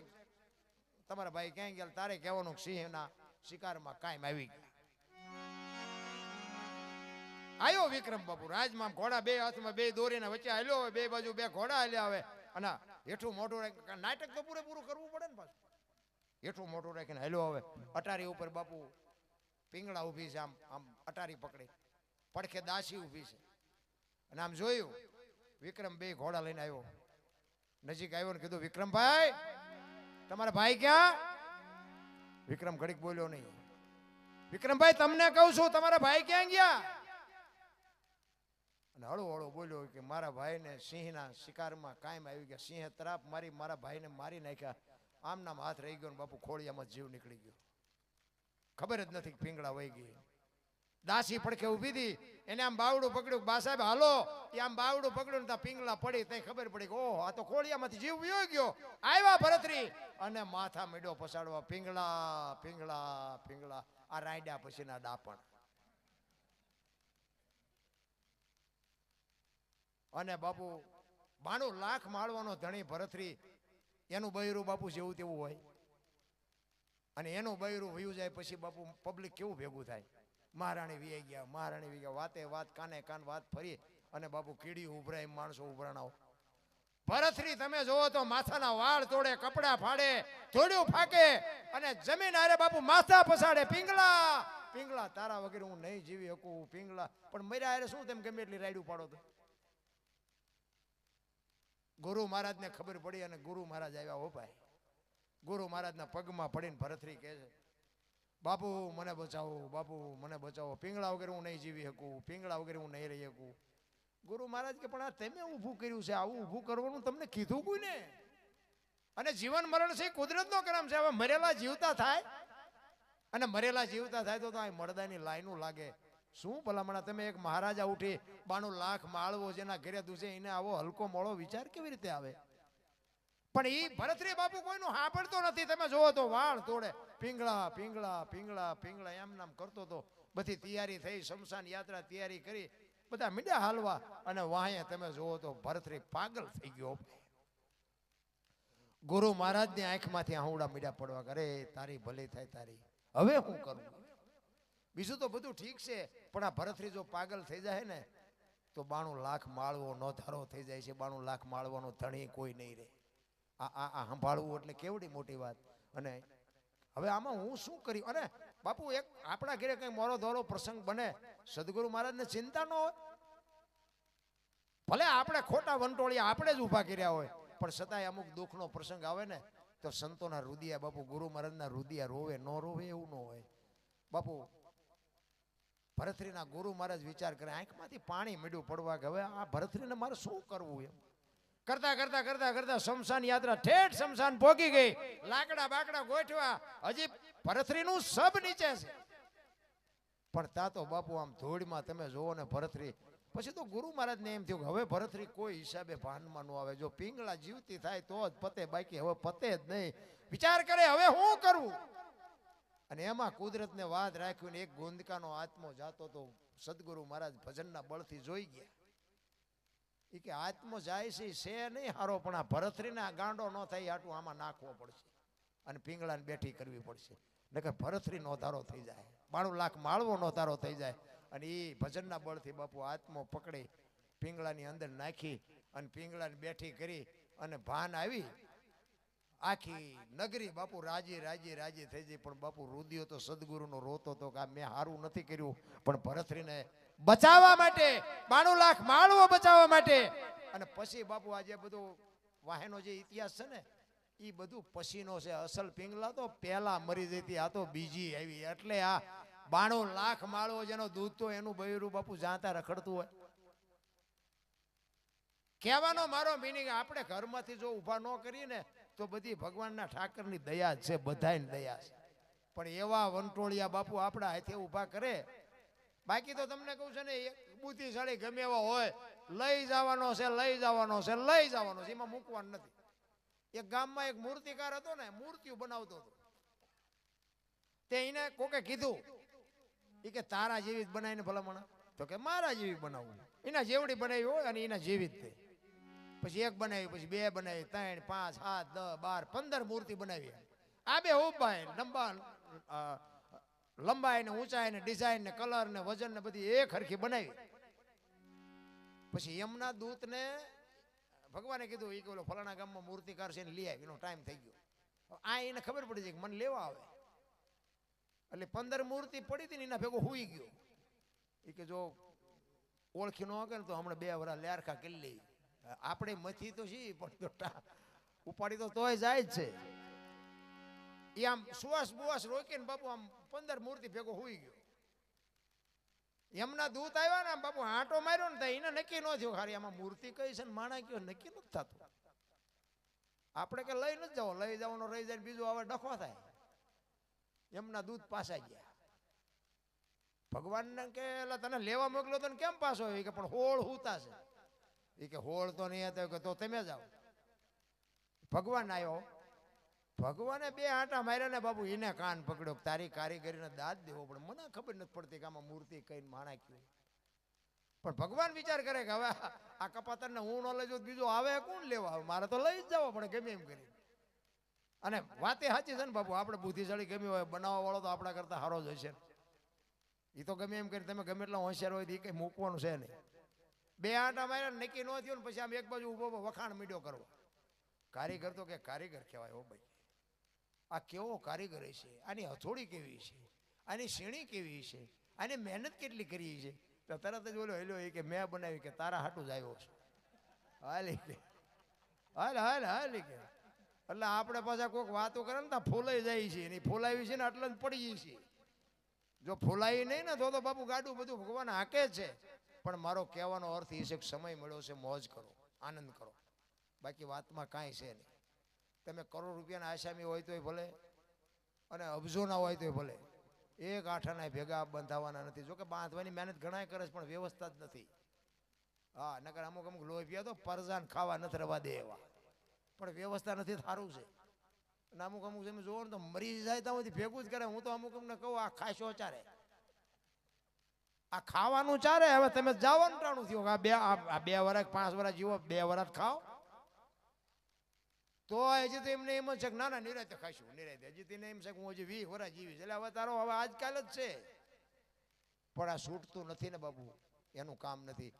તમારા ભાઈ ક્યાં ગયા, તારે કહેવાનું સિંહના શિકારમાં કાયમ આવી ગયા. આયો વિક્રમ બાપુ રાજમાં, ઘોડા બે હાથમાં બે દોરીને વચ્ચે હાલ્યો હોય, બે બાજુ બે ઘોડા હાલ્યા આવે અને હેઠું મોઢું રાખી નાટક તો પૂરેપૂરું કરવું પડે ને પાછું. હેઠું મોઢું રાખીને હાલ્યો આવે. અટારી ઉપર બાપુ પિંગળા ઊભી છે, આમ અટારી પકડી, પડખે દાસી ઊભી છે. અને આમ જોયું વિક્રમ બે ઘોડા લઈને આવ્યો, નજીક આવ્યો ને કીધું, વિક્રમભાઈ તમારા ભાઈ ક્યાં? વિક્રમ ઘડીક બોલ્યો નહીં. વિક્રમભાઈ તમને કહું છું, તમારા ભાઈ ક્યાં ગયા? અને હળો હળો બોલ્યો કે મારા ભાઈને સિંહના શિકારમાં કાયમ આવી ગયા. સિંહે તરાપ મારી મારા ભાઈને મારી નાખ્યા. આમ નામ હાથ રહી ગયો ને બાપુ ખોળિયામાં જીવ નીકળી ગયો. ખબર જ નથી પિંગળા વહી ગઈ. દાસી પડખે ઊભી હતી, એને આમ બાવડું પકડ્યું, બા સાહેબ હાલો. એ આમ બાવડું પકડ્યું ને ત્યાં પિંગલા પડી, ત્યાં ખબર પડી કે ઓહ આ તો ખોળિયામાંથી જીવ વયો ગયો. આવ્યા ભરતરી અને માથા મીડો પસાડવા, પિંગળા પિંગળા પિંગળા. આ રાયડા પછીના ડાપણ. અને બાપુ 92 લાખ માળવાનો ધણી ભરતરી, એનું બૈરું બાપુ જેવું તેવું હોય. અને એનું બૈરું વયું જાય પછી બાપુ પબ્લિક કેવું ભેગું થાય. મહારાણી વી ગયા, મહારાણી વી ગયા, વાતે વાત કાને કાન વાત ફરી અને બાપુ કીડી ઉભરાય, માણસો ઉભરાણાઓ. ભરતરી તમે જોવો તો માથાના વાળ તોડે, કપડા ફાડે, થોડું ફાકે અને જમીન આરે બાપુ માથા પસાડે. પિંગલા પિંગલા તારા વગેરે હું નહીં જીવી શકું પિંગલા. પણ મર્યા આરે શું તેમ ગમે એટલી રાયડું પાડો તો. ગુરુ મહારાજને ખબર પડી અને ગુરુ મહારાજ આવ્યા. હો ભાઈ, ગુરુ મહારાજના પગમાં પડીને ભરતરી કહે છે, બાપુ મને બચાવો, બાપુ મને બચાવો, પિંગળા વગેરે હું નહીં જીવી શકું, પિંગળા વગેરે હું નહીં રહી શકું. ગુરુ મહારાજ કે પણ આ તમે ઊભું કર્યું છે, આવું ઊભું કરવાનું તમને કીધું કોઈ ને? અને જીવન મરણ છે કુદરતનો કરમ છે. હવે મરેલા જીવતા થાય અને મરેલા જીવતા થાય તો આ મળદાની લાઈનો લાગે. શું ભલામણા તમે એક મહારાજા ઉઠી 92 લાખ માળવો જેના ઘરે દુસે એને આવો હલકો મોળો વિચાર કેવી રીતે આવે? પણ ઈ ભરતરી બાપુ કોઈનું સાંભળતો નથી. તમે જોવો તો વાળ તોડે, પિંગળા પિંગળા પિંગળા પિંગળા એમ નામ કરતો તો. બધી તૈયારી થઈ, શમશાન યાત્રા તૈયારી કરી, બધા મીડા હાલવા અને વાહે તમે જોવો તો ભરતરી પાગલ થઈ ગયો. ગુરુ મહારાજની આંખમાંથી આહુડા મીડા પડવા, કરે તારી ભલી થાય તારી, હવે હું કરું? બીજું તો બધું ઠીક છે, પણ આ ભરતરી જો પાગલ થઈ જાય ને તો 92 લાખ માળવો નો ધારો થઈ જાય છે. 92 લાખ માળવાનો ધણી કોઈ નહીં રહે. આ સંભાળવું એટલે કેવડી મોટી વાત. અને હવે આમાં હું શું કર્યું? અને બાપુ એક આપણા ઘરે કઈ મોરો ધોરો પ્રસંગ બને, સદગુરુ મહારાજને ચિંતા ન હોય. ભલે આપણે ખોટા વંટોળિયા આપણે જ ઊભા કર્યા હોય, પણ છતાંય અમુક દુઃખનો પ્રસંગ આવે ને તો સંતોના રુદિયા બાપુ ગુરુ મહારાજના રુદિયા રોવે, ન રોવે એવું ન હોય. બાપુ ભરતરીના ગુરુ મહારાજ વિચાર કરે, આંખમાંથી પાણી મીડું પડવા કે હવે આ ભરતરીને મારે શું કરવું? એમ કરતા કરતા કરતા કરતા શમશાન યાત્રા ઠેઠ શમશાન પહોંચી ગઈ. લાકડા બાકડા ગોઠવા, હજી ભરતરીનું સબ નીચે છે. પણ તા તો બાપુ આમ ધૂળમાં તમે જોવો ને ભરતરી. પછી તો ગુરુ મહારાજને એમ થયું કે હવે ભરતરી કોઈ હિસાબે ભાનમાં ન આવે. જો પિંગળા જીવતી થાય તો જ પતે, બાકી હવે પતે જ નહીં. વિચાર કરે હવે હું કરવું? અને એમાં કુદરતને વાત રાખ્યું ને એક ગોંદકાનો આત્મો જાતો તો સદગુરુ મહારાજ ભજનના બળથી જોઈ ગયા. એ કે આત્મો જાય છે નહીં હારો, પણ આ ભરતરીને આ ગાંડો ન થાય આટલું આમાં નાખવો પડશે અને પિંગળાને બેઠી કરવી પડશે. એટલે કે ભરતરી નો ધારો થઈ જાય, 92 લાખ માળવો નો ધારો થઈ જાય. અને એ ભજનના બળથી બાપુ આત્મો પકડી પિંગળાની અંદર નાખી અને પિંગળાને બેઠી કરી અને ભાન આવી. આખી નગરી બાપુ રાજી રાજી રાજી થઈ જાય. પણ બાપુ રુદિયો તો સદગુરુનો રોતો તો કે મેં સારું નથી કર્યું, પણ ભરતરીને બચાવવા માટે 92 લાખ માળવો બચાવવા માટે. અને પછી બાપુ આજે બધું વાહેનો જે ઇતિહાસ છે ને એ બધું પછીનો છે. અસલ પિંગલા તો પહેલા મરી જતી, આ તો બીજી આવી. એટલે આ 92 લાખ માળવો જેનો દૂધ તો એનું બૈરું બાપુ જાતા રખડતું હોય. કહેવાનો મારો મિનિંગ, આપણે ઘરમાંથી જો ઊભા ન કરીએ ને તો બધી ભગવાનના ઠાકરની દયા છે, બધાની દયા છે. પણ એવા વંટોળિયા બાપુ આપણા હાથે ઊભા કરે. બાકી તો તમને કહું છે ને, બુદ્ધિશાળી ગમે એવા હોય, લઈ જવાનો છે, લઈ જવાનો છે, લઈ જવાનો છે, એમાં મૂકવાનું નથી. એક ગામમાં એક મૂર્તિકાર હતો ને, મૂર્તિઓ બનાવતો હતો. તે એને કોકે કીધું એ કે તારા જેવી જ બનાવીને ભલામણ, તો કે મારા જેવી બનાવવું. એના જેવડી બનાવી હોય અને એના જેવી જ થઈ. પછી એક બનાવી, પછી બે બનાવી, 3, 5, 7, 10, 12, 15 મૂર્તિ બનાવી. આ બે ઉભા લંબાઈ ને ઊંચાઈ ને ડિઝાઇન ને કલર ને વજન ને બધી એક હરખી બનાવી. પછી એમના દૂત ને ભગવાને કીધું એ કે ઓલો ફલાણા ગામમાં મૂર્તિકાર છે ને લઈ આવી, એનો ટાઈમ થઈ ગયો. આ એને ખબર પડી જાય કે મને લેવા આવે. એટલે 15 મૂર્તિ પડી હતી ને એના ભેગો હુઈ ગયો. એ કે જો ઓળખી ન હકે ને તો હમણાં 2 વરા લેરખા કરી લઈ. આપણે મથી તો છીએ પણ ઉપાડી તો તોય જાય જ છે. એ આમ શ્વાસ બુવાસ રોકીને બાપુ આમ 15 મૂર્તિ ભેગો હુઈ ગયો. એમના દૂત આવ્યા ને બાપુ આંટો માર્યો ને એને નક્કી ન થયું ખાલી આમાં મૂર્તિ કઈ છે ને માણા કયો નક્કી નથી થતું. આપણે કે લઈ નથી જાવ, લઈ જવાનો રહી જાય બીજું હવે ડખો થાય. એમના દૂત પાછા ગયા. ભગવાનને કે તને લેવા મોકલો તો કેમ પાછો? કે પણ હોળ હુતા છે. એ કે હોળ તો નહીં હતા, કે તો તમે જાઓ. ભગવાન આવ્યો. ભગવાને 2 આંટા માર્યા ને બાપુ એને કાન પકડ્યો, તારી કારીગરીને દાદ દેવો પડે. મને ખબર નથી પડતી કે આમાં મૂર્તિ કઈ માણા ક્યું. પણ ભગવાન વિચાર કરે કે હવે આ કપાતરને હું ન લઈ જાઉં બીજો આવે કોણ લેવા આવે, મારે તો લઈ જ જવો પડે ગમે એમ કરી. અને વાતે સાચી છે ને બાપુ, આપણે બુદ્ધિશાળી ગમે હોય, બનાવવા વાળો તો આપણા કરતા સારો જ હશે. એ તો ગમે એમ કરી તમે ગમે એટલા હોશિયાર હોય તો એ કઈ મૂકવાનું છે નહીં. 2 આંટા માર્યા નક્કી ન થયું ને પછી આમ એક બાજુ ઉભો વખાણ મીડ્યો કરવા. કારીગર તો કે કારીગર કહેવાય હો ભાઈ, આ કેવો કારીગર છે, આની હથોડી કેવી છે, આની સીણી કેવી છે, આની મહેનત કેટલી કરી છે. તો તરત જ બોલો હેલો એ કે મેં બનાવી, કે તારા હાટું જ આવ્યો છે. હાલી કે હાલ હાલ હાલી કે. એટલે આપણે પાછા કોઈક વાતો કરે ને ત્યાં ફૂલાઈ જાય છે, એની ફૂલાવી છે ને એટલે જ પડી છે. જો ફૂલાઈ નહીં ને તો બાપુ ગાડું બધું ભગવાન હાકે છે. પણ મારો કહેવાનો અર્થ એ છે કે સમય મળ્યો છે, મોજ કરો, આનંદ કરો. બાકી વાતમાં કાંઈ છે નહીં. તમે કરોડ રૂપિયાના આસામી હોય તોય ભલે, અને અબજોના હોય તોય ભલે, એક આઠાના ભેગા બંધાવાના નથી. જોકે બાંધવાની મહેનત ઘણા કરે છે પણ વ્યવસ્થા જ નથી. હા, નકર અમુક લોભિયા તો પરજાન ખાવા નથી રવા દે એવા, પણ વ્યવસ્થા નથી. સારું છે. અને અમુક તમે જોવો ને તો મરી જાય તો ભેગું જ કરે. હું તો અમુક અમને કહું આ ખાશો ચારે, આ ખાવાનું ચારે. હવે તમે જવાનું ટાણું થયું આ 2 વર્ષ 5 વર્ષ જીવો, 2 વર્ષ ખાઓ તો હજી તો એમને એમ જ છે કે ના ના નિરાતે ખાઈશું, નિરાતે. હજી તો એમ છે કે હું હજી 20 વર્ષ જીવીશ. એટલે હવે તારો હવે આજકાલ જ છે. પણ આ છૂટતું નથી ને બાબુ, એનું કામ નથી.